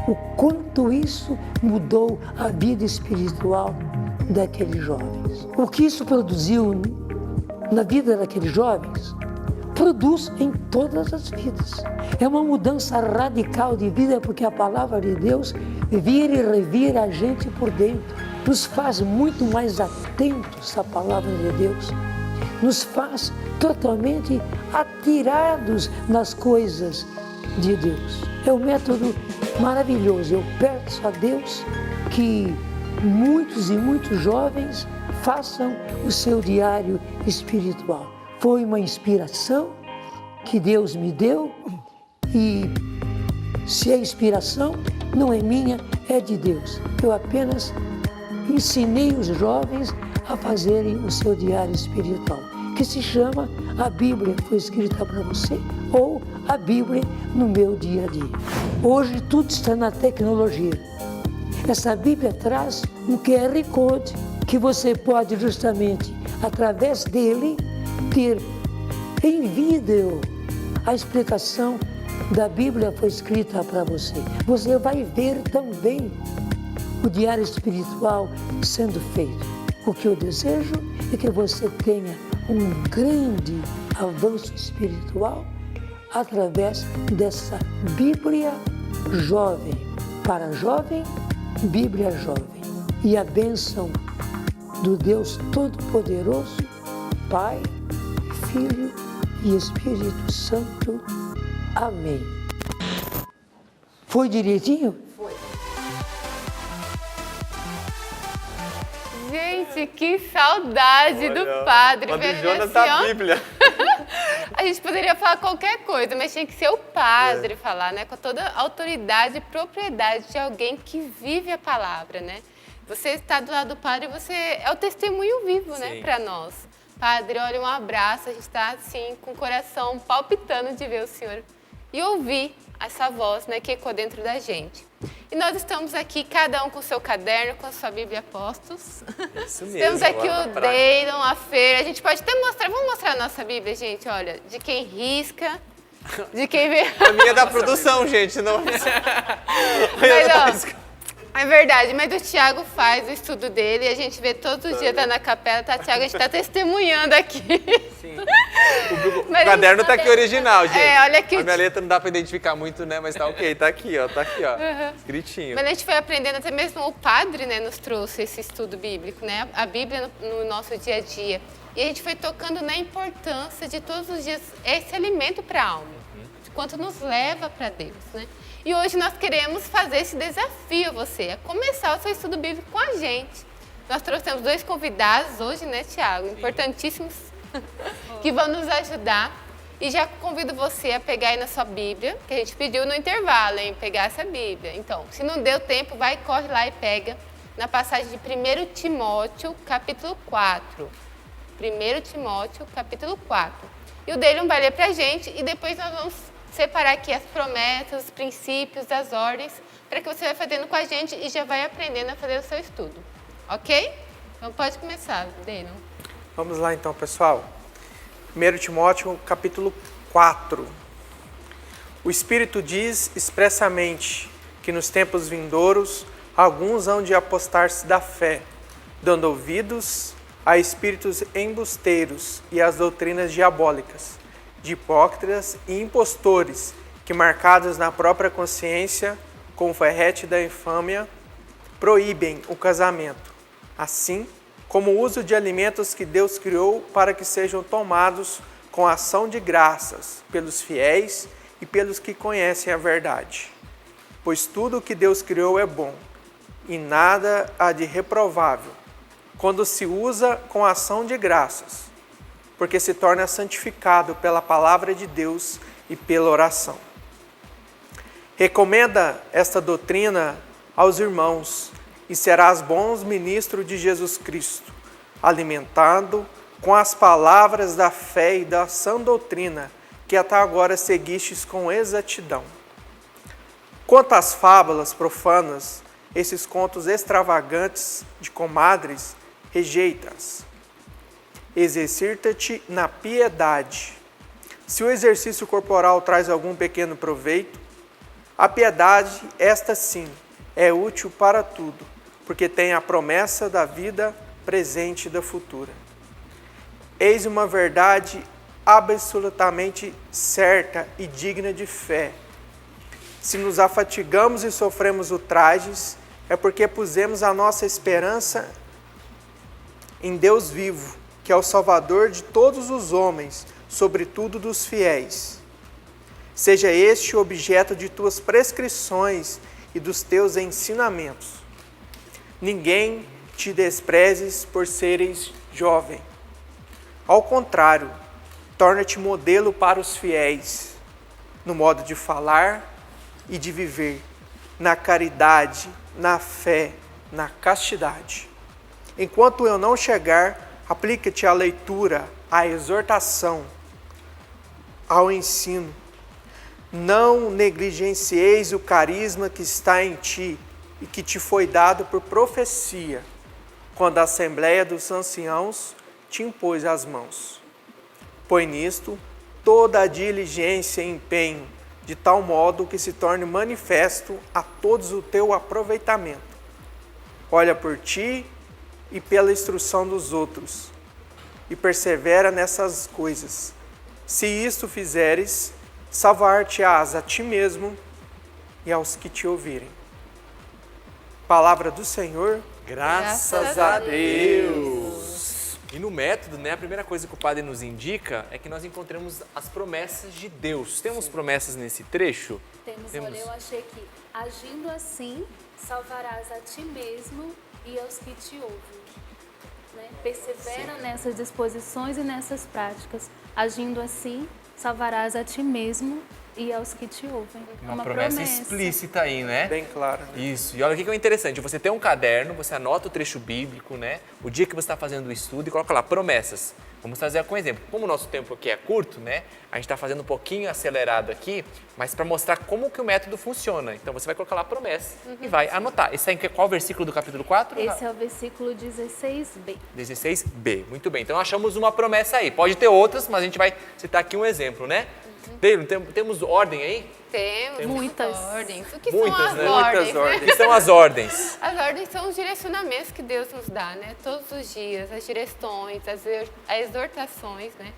o quanto isso mudou a vida espiritual daqueles jovens. O que isso produziu na vida daqueles jovens, produz em todas as vidas. É uma mudança radical de vida, porque a palavra de Deus vira e revira a gente por dentro. Nos faz muito mais atentos à palavra de Deus. Nos faz totalmente atirados nas coisas de Deus. É um método maravilhoso. Eu peço a Deus que muitos e muitos jovens façam o seu diário espiritual. Foi uma inspiração que Deus me deu, e se a inspiração não é minha, é de Deus. Eu apenas ensinei os jovens a fazerem o seu diário espiritual, que se chama A Bíblia Foi Escrita para Você, ou A Bíblia no Meu Dia a Dia. Hoje tudo está na tecnologia. Essa Bíblia traz um QR Code que você pode justamente, através dele, ter em vídeo a explicação da Bíblia Foi Escrita para Você. Você vai ver também o diário espiritual sendo feito. O que eu desejo é que você tenha um grande avanço espiritual através dessa Bíblia jovem. Para jovem, Bíblia jovem. E a bênção do Deus Todo-Poderoso, Pai, Filho e Espírito Santo. Amém. Foi direitinho? Foi. Gente, que saudade do padre. Padre Jonas da Bíblia. A gente poderia falar qualquer coisa, mas tinha que ser o padre falar, né? Com toda a autoridade e propriedade de alguém que vive a palavra, né? Você está do lado do padre, você é o testemunho vivo, né, para nós. Padre, olha, um abraço, a gente está assim, com o coração palpitando de ver o senhor e ouvir essa voz, né, que ecoa dentro da gente. E nós estamos aqui, cada um com o seu caderno, com a sua Bíblia Postos. Isso mesmo. Temos aqui o Deilon, a Feira. A gente pode até mostrar, vamos mostrar a nossa Bíblia, gente, olha, de quem risca, de quem vê. A minha é da produção, gente, não. Mas, ó, é verdade, mas o Thiago faz o estudo dele e a gente vê todos os dias, tá na capela, tá, Thiago? A gente tá testemunhando aqui. Sim. O caderno tá aqui original, gente. Olha aqui. A minha letra não dá pra identificar muito, né? Mas tá ok, tá aqui, ó, escritinho. Mas a gente foi aprendendo, até mesmo o padre, né, nos trouxe esse estudo bíblico, né? A Bíblia no nosso dia a dia. E a gente foi tocando na importância de todos os dias esse alimento para a alma, de quanto nos leva para Deus, né? E hoje nós queremos fazer esse desafio a você, a começar o seu estudo bíblico com a gente. Nós trouxemos 2 convidados hoje, né, Thiago? Importantíssimos, que vão nos ajudar. E já convido você a pegar aí na sua Bíblia, que a gente pediu no intervalo, hein? Pegar essa Bíblia. Então, se não deu tempo, vai, corre lá e pega na passagem de 1 Timóteo, capítulo 4. 1 Timóteo, capítulo 4. E o Deilon vai ler pra gente e depois nós vamos separar aqui as promessas, os princípios, as ordens, para que você vai fazendo com a gente e já vai aprendendo a fazer o seu estudo. Ok? Então pode começar, Deilon. Vamos lá então, pessoal. 1 Timóteo, capítulo 4. O Espírito diz expressamente que nos tempos vindouros alguns hão de apostar-se da fé, dando ouvidos a espíritos embusteiros e às doutrinas diabólicas, de hipócritas e impostores, que marcados na própria consciência, com o ferrete da infâmia, proíbem o casamento, assim como o uso de alimentos que Deus criou para que sejam tomados com ação de graças pelos fiéis e pelos que conhecem a verdade. Pois tudo o que Deus criou é bom, e nada há de reprovável, quando se usa com ação de graças, porque se torna santificado pela palavra de Deus e pela oração. Recomenda esta doutrina aos irmãos e serás bons ministros de Jesus Cristo, alimentado com as palavras da fé e da sã doutrina que até agora seguistes com exatidão. Quanto às fábulas profanas, esses contos extravagantes de comadres, rejeita-as. Exercita-te na piedade. Se o exercício corporal traz algum pequeno proveito, a piedade, esta sim, é útil para tudo, porque tem a promessa da vida presente e da futura. Eis uma verdade absolutamente certa e digna de fé. Se nos afatigamos e sofremos ultrajes, é porque pusemos a nossa esperança em Deus vivo, que é o Salvador de todos os homens, sobretudo dos fiéis. Seja este o objeto de tuas prescrições e dos teus ensinamentos. Ninguém te desprezes por seres jovem. Ao contrário, torna-te modelo para os fiéis, no modo de falar e de viver, na caridade, na fé, na castidade. Enquanto eu não chegar, aplica-te à leitura, à exortação, ao ensino. Não negligencieis o carisma que está em ti e que te foi dado por profecia, quando a Assembleia dos Anciãos te impôs as mãos. Põe nisto toda a diligência e empenho, de tal modo que se torne manifesto a todos o teu aproveitamento. Olha por ti e pela instrução dos outros, e persevera nessas coisas. Se isto fizeres, salvar-te-ás a ti mesmo e aos que te ouvirem. Palavra do Senhor. Graças a Deus! E no método, né, a primeira coisa que o padre nos indica é que nós encontremos as promessas de Deus. Temos promessas nesse trecho? Temos. Olha, eu achei que agindo assim, salvarás a ti mesmo e aos que te ouvem. Né? Persevera nessas disposições e nessas práticas. Agindo assim, salvarás a ti mesmo e aos que te ouvem. Uma promessa explícita aí, né? Bem clara. Né? Isso. E olha o que é interessante. Você tem um caderno, você anota o trecho bíblico, né? O dia que você está fazendo o estudo e coloca lá, promessas. Vamos trazer com exemplo. Como o nosso tempo aqui é curto, né? A gente está fazendo um pouquinho acelerado aqui, mas para mostrar como que o método funciona. Então você vai colocar lá promessa e vai anotar. Esse é em qual versículo do capítulo 4? Esse é o versículo 16b. 16b. Muito bem. Então achamos uma promessa aí. Pode ter outras, mas a gente vai citar aqui um exemplo, né? Temos ordem aí? Temos muitas ordens. O que muitas, são as né? ordens? Muitas ordens. O que são as ordens? As ordens são os direcionamentos que Deus nos dá, né? Todos os dias, as direções, as exortações, né?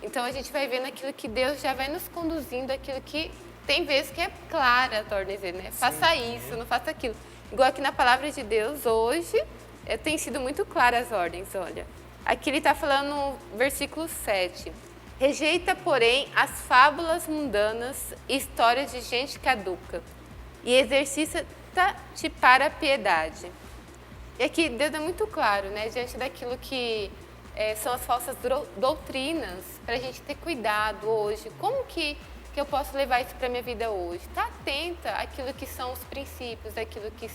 Então a gente vai vendo aquilo que Deus já vai nos conduzindo, aquilo que tem vezes que é clara as ordens dele, né? Faça isso, não faça aquilo. Igual aqui na palavra de Deus hoje, tem sido muito claras as ordens, olha. Aqui ele está falando no versículo 7. Rejeita, porém, as fábulas mundanas e histórias de gente caduca e exercita-te para a piedade. E aqui Deus é muito claro, né? Diante daquilo que são as falsas doutrinas, para a gente ter cuidado hoje. Como que eu posso levar isso para a minha vida hoje? Está atenta àquilo que são os princípios, àquilo que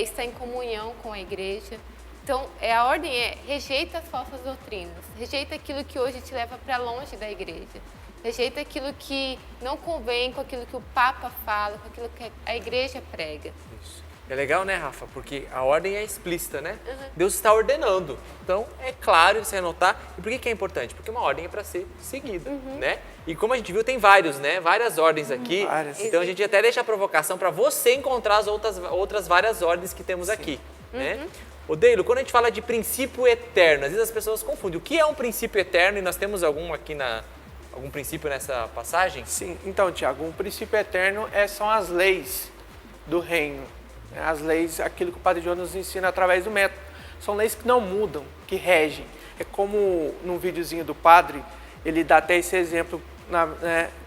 está em comunhão com a igreja. Então, a ordem rejeita as falsas doutrinas, rejeita aquilo que hoje te leva para longe da igreja, rejeita aquilo que não convém com aquilo que o Papa fala, com aquilo que a igreja prega. Isso. É legal, né, Rafa? Porque a ordem é explícita, né? Deus está ordenando. Então, é claro você anotar. E por que é importante? Porque uma ordem é para ser seguida, né? E como a gente viu, tem vários, né? Várias ordens aqui. Várias. Então, a gente até deixa a provocação para você encontrar as outras várias ordens que temos aqui, né? Ô Deilo, quando a gente fala de princípio eterno, às vezes as pessoas confundem. O que é um princípio eterno? E nós temos algum princípio nessa passagem? Sim, então, Tiago, um princípio eterno são as leis do reino. As leis, aquilo que o Padre João nos ensina através do método. São leis que não mudam, que regem. É como num videozinho do padre, ele dá até esse exemplo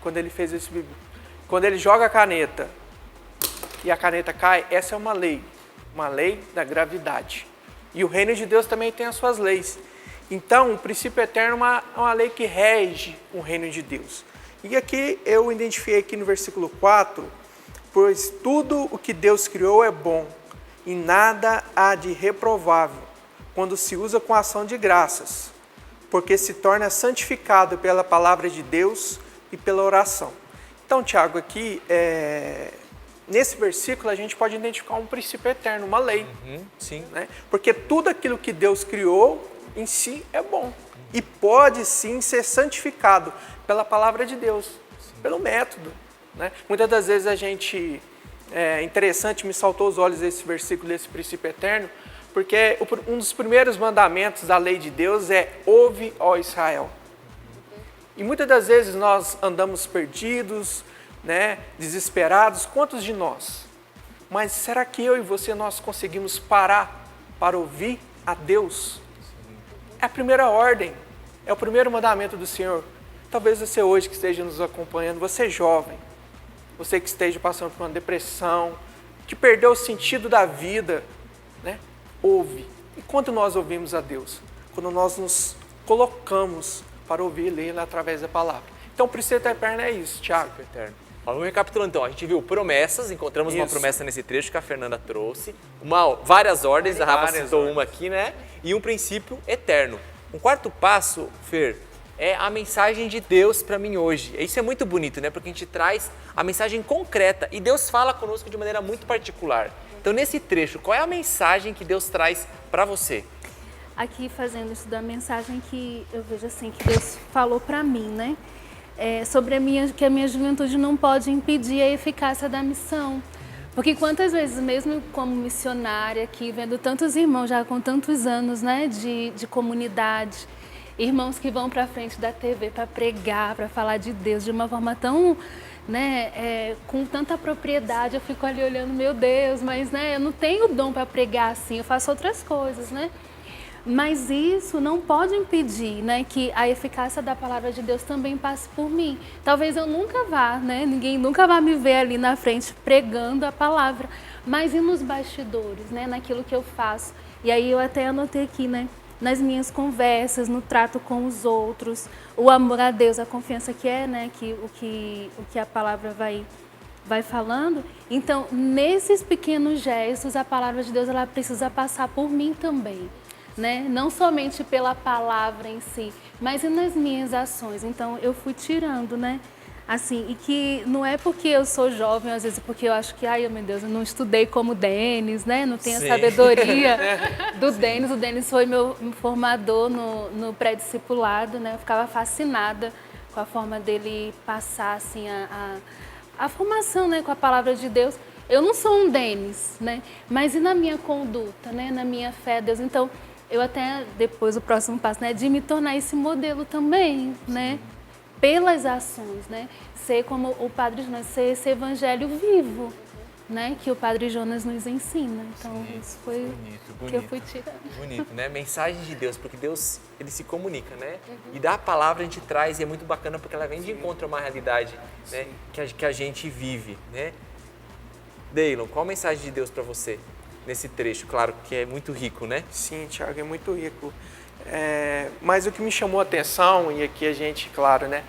quando ele fez esse vídeo. Quando ele joga a caneta e a caneta cai, essa é uma lei. uma lei da gravidade. E o reino de Deus também tem as suas leis. Então, o princípio eterno é uma lei que rege o reino de Deus. E aqui eu identifiquei aqui no versículo 4, pois tudo o que Deus criou é bom, e nada há de reprovável, quando se usa com ação de graças, porque se torna santificado pela palavra de Deus e pela oração. Então, Tiago, aqui, nesse versículo, a gente pode identificar um princípio eterno, uma lei. Sim. Né? Porque tudo aquilo que Deus criou em si é bom. E pode sim ser santificado pela palavra de Deus, pelo método. Né? Muitas das vezes a gente, é interessante, me saltou aos olhos esse versículo desse princípio eterno, porque um dos primeiros mandamentos da lei de Deus é: ouve, ó Israel. E muitas das vezes nós andamos perdidos, né, desesperados. Quantos de nós? Mas será que eu e você nós conseguimos parar para ouvir a Deus? É a primeira ordem, é o primeiro mandamento do Senhor. Talvez você hoje que esteja nos acompanhando, você jovem, você que esteja passando por uma depressão, que perdeu o sentido da vida, né? Ouve. E quando nós ouvimos a Deus? Quando nós nos colocamos para ouvir e ler através da palavra. Então o princípio eterno é isso, Tiago. Eterno. Vamos recapitulando então, a gente viu promessas, encontramos uma promessa nesse trecho que a Fernanda trouxe, várias ordens, a Rafa citou uma aqui, né? E um princípio eterno. Um quarto passo, Fer, é a mensagem de Deus para mim hoje. Isso é muito bonito, né? Porque a gente traz a mensagem concreta e Deus fala conosco de maneira muito particular. Então nesse trecho, qual é a mensagem que Deus traz para você? Aqui fazendo isso da mensagem que eu vejo assim, que Deus falou para mim, né? Sobre que a minha juventude não pode impedir a eficácia da missão. Porque quantas vezes, mesmo como missionária aqui, vendo tantos irmãos já com tantos anos, né, de comunidade, irmãos que vão para frente da TV para pregar, para falar de Deus de uma forma tão, né, com tanta propriedade, eu fico ali olhando, meu Deus, mas, né, eu não tenho dom para pregar assim, eu faço outras coisas, né? Mas isso não pode impedir, né, que a eficácia da palavra de Deus também passe por mim. Talvez eu nunca vá, né, ninguém nunca vai me ver ali na frente pregando a palavra, mas e nos bastidores, né, naquilo que eu faço. E aí eu até anotei aqui, né, nas minhas conversas, no trato com os outros, o amor a Deus, a confiança que é, né, que o que a palavra vai falando. Então, nesses pequenos gestos, a palavra de Deus ela precisa passar por mim também. Né? Não somente pela palavra em si, mas nas minhas ações. Então eu fui tirando, né? Assim, e que não é porque eu sou jovem, às vezes porque eu acho que, ai meu Deus, eu não estudei como o Denis, né? Não tenho a sabedoria do Denis. O Denis foi meu formador no pré-discipulado, né? Eu ficava fascinada com a forma dele passar assim a formação, né? Com a palavra de Deus. Eu não sou um Denis, né? Mas e na minha conduta, né? Na minha fé a Deus. Então eu até, depois, o próximo passo, né, de me tornar esse modelo também, né, pelas ações, né, ser como o Padre Jonas, ser esse evangelho vivo, né, que o Padre Jonas nos ensina. Então, isso foi o que eu fui tirando. Bonito, né, mensagem de Deus, porque Deus, ele se comunica, né, e da palavra a gente traz, e é muito bacana porque ela vem de encontro a uma realidade, né, que a gente vive, né. Deilon, qual a mensagem de Deus para você? Nesse trecho, claro, que é muito rico, né? Sim, Tiago, é muito rico. Mas o que me chamou a atenção, e aqui a gente, claro, né,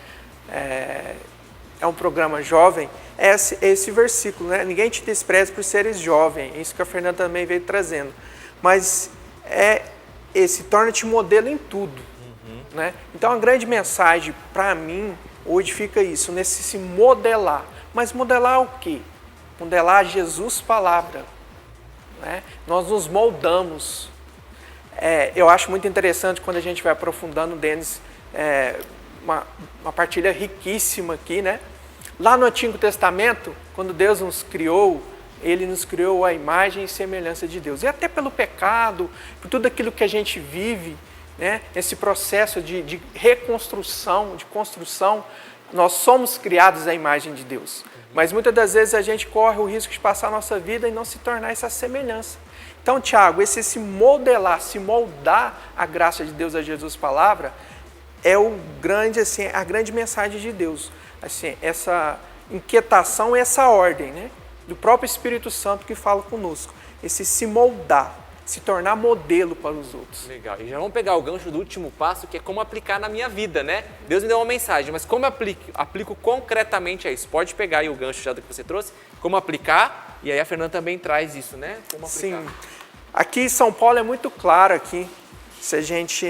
é um programa jovem, é esse versículo, né? Ninguém te despreza por seres jovem, isso que a Fernanda também veio trazendo. Mas torna-te modelo em tudo, né? Então a grande mensagem para mim hoje fica isso, nesse se modelar. Mas modelar o quê? Modelar Jesus palavra. Né? Nós nos moldamos. Eu acho muito interessante quando a gente vai aprofundando, Denis, uma partilha riquíssima aqui, né? Lá no Antigo Testamento, quando Deus nos criou, Ele nos criou a imagem e semelhança de Deus. E até pelo pecado, por tudo aquilo que a gente vive, né? Esse processo de reconstrução, de construção, nós somos criados à imagem de Deus. Mas muitas das vezes a gente corre o risco de passar a nossa vida e não se tornar essa semelhança. Então, Tiago, esse se modelar, se moldar a graça de Deus, a Jesus palavra, é a grande mensagem de Deus. Assim, essa inquietação, essa ordem, né? do próprio Espírito Santo que fala conosco. Esse se moldar, se tornar modelo para os outros. Legal. E já vamos pegar o gancho do último passo, que é como aplicar na minha vida, né? Deus me deu uma mensagem, mas como aplico concretamente a isso? Pode pegar aí o gancho já do que você trouxe, como aplicar, e aí a Fernanda também traz isso, né? Como aplicar. Sim. Aqui em São Paulo é muito claro aqui, se a gente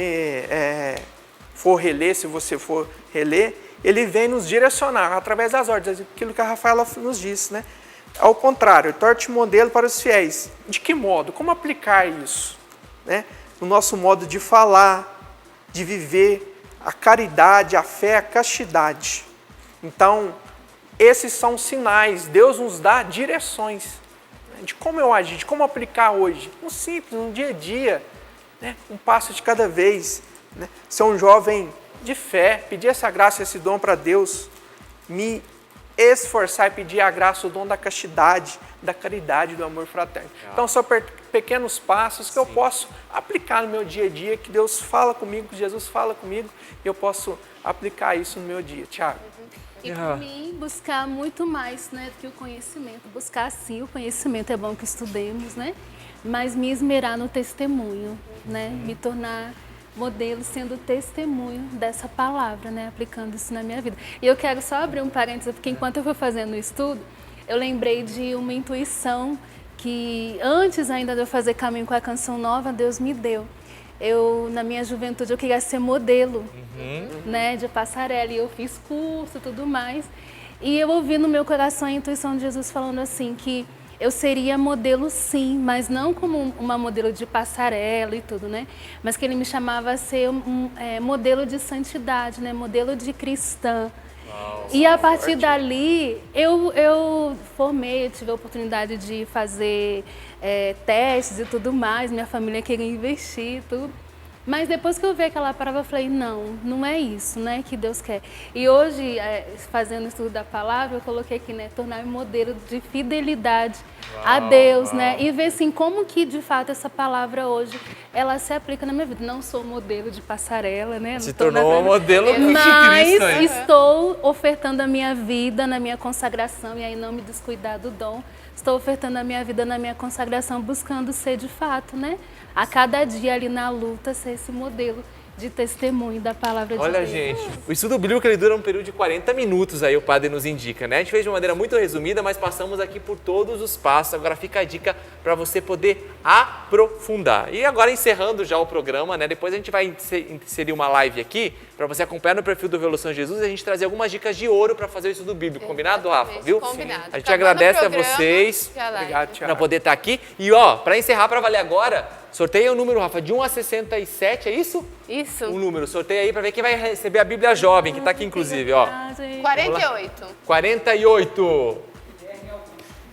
for reler, se você for reler, ele vem nos direcionar através das ordens, aquilo que a Rafaela nos disse, né? Ao contrário, torne modelo para os fiéis. De que modo? Como aplicar isso? Né? No nosso modo de falar, de viver, a caridade, a fé, a castidade. Então, esses são sinais. Deus nos dá direções, né? De como eu agir, de como aplicar hoje. No simples, no dia a dia, né? Um passo de cada vez. Né? Ser um jovem de fé, pedir essa graça, esse dom para Deus, me esforçar e pedir a graça, o dom da castidade, da caridade, do amor fraterno. Então, são pequenos passos que eu posso aplicar no meu dia a dia, que Deus fala comigo, que Jesus fala comigo, e eu posso aplicar isso no meu dia. Tiago? E para mim, buscar muito mais, né, do que o conhecimento. Buscar, sim, o conhecimento, é bom que estudemos, né? Mas me esmerar no testemunho, né? Me tornar modelo, sendo testemunho dessa palavra, né? Aplicando isso na minha vida. E eu quero só abrir um parênteses, porque enquanto eu fui fazendo o estudo, eu lembrei de uma intuição que antes ainda de eu fazer Caminho com a Canção Nova, Deus me deu. Na minha juventude, eu queria ser modelo, né, de passarela, e eu fiz curso e tudo mais. E eu ouvi no meu coração a intuição de Jesus falando assim, que eu seria modelo sim, mas não como uma modelo de passarela e tudo, né? Mas que ele me chamava a ser modelo de santidade, né? Modelo de cristã. E a partir dali, eu formei, tive a oportunidade de fazer testes e tudo mais, minha família queria investir e tudo. Mas depois que eu vi aquela palavra, eu falei, não é isso, né, que Deus quer. E hoje, fazendo o estudo da palavra, eu coloquei aqui, né, tornar-me modelo de fidelidade a Deus, né, e ver, assim, como que, de fato, essa palavra hoje, ela se aplica na minha vida. Não sou modelo de passarela, né. Se tornou um modelo de Cristo. Mas estou ofertando a minha vida na minha consagração, e aí não me descuidar do dom. Estou ofertando a minha vida na minha consagração, buscando ser, de fato, né, a cada dia ali na luta, ser esse modelo de testemunho da palavra de Deus. Olha, gente, o estudo bíblico ele dura um período de 40 minutos, aí o padre nos indica, né? A gente fez de uma maneira muito resumida, mas passamos aqui por todos os passos. Agora fica a dica para você poder aprofundar. E agora encerrando já o programa, né? Depois a gente vai inserir uma live aqui para você acompanhar no perfil do Revolução Jesus e a gente trazer algumas dicas de ouro para fazer o estudo bíblico. Combinado, Rafa? Viu? Combinado. A gente agradece a vocês por poder estar aqui. E ó, para encerrar, para valer agora, sorteia o número, Rafa, de 1 a 67, é isso? Isso. Um número, sorteia aí para ver quem vai receber a Bíblia Jovem, que está aqui inclusive, ó. 48. 48.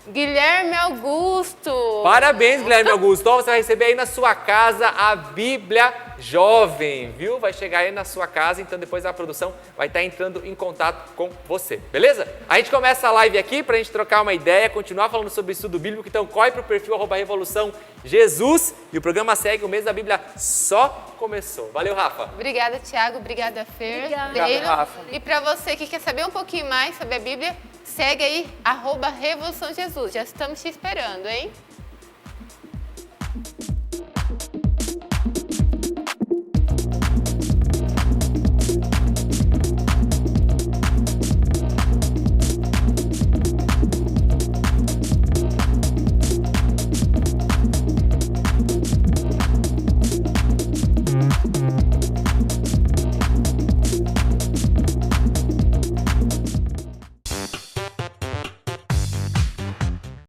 Guilherme Augusto. Parabéns, Guilherme Augusto. Ó, você vai receber aí na sua casa a Bíblia Jovem, viu? Vai chegar aí na sua casa, então depois a produção vai estar entrando em contato com você, beleza? A gente começa a live aqui pra gente trocar uma ideia, continuar falando sobre estudo bíblico, então corre pro perfil @Revolução Jesus e o programa segue, o mês da Bíblia só começou. Valeu, Rafa. Obrigada, Tiago. Obrigada, Fer. Obrigada, Rafa. E para você que quer saber um pouquinho mais sobre a Bíblia, segue aí @Revolução Jesus. Já estamos te esperando, hein?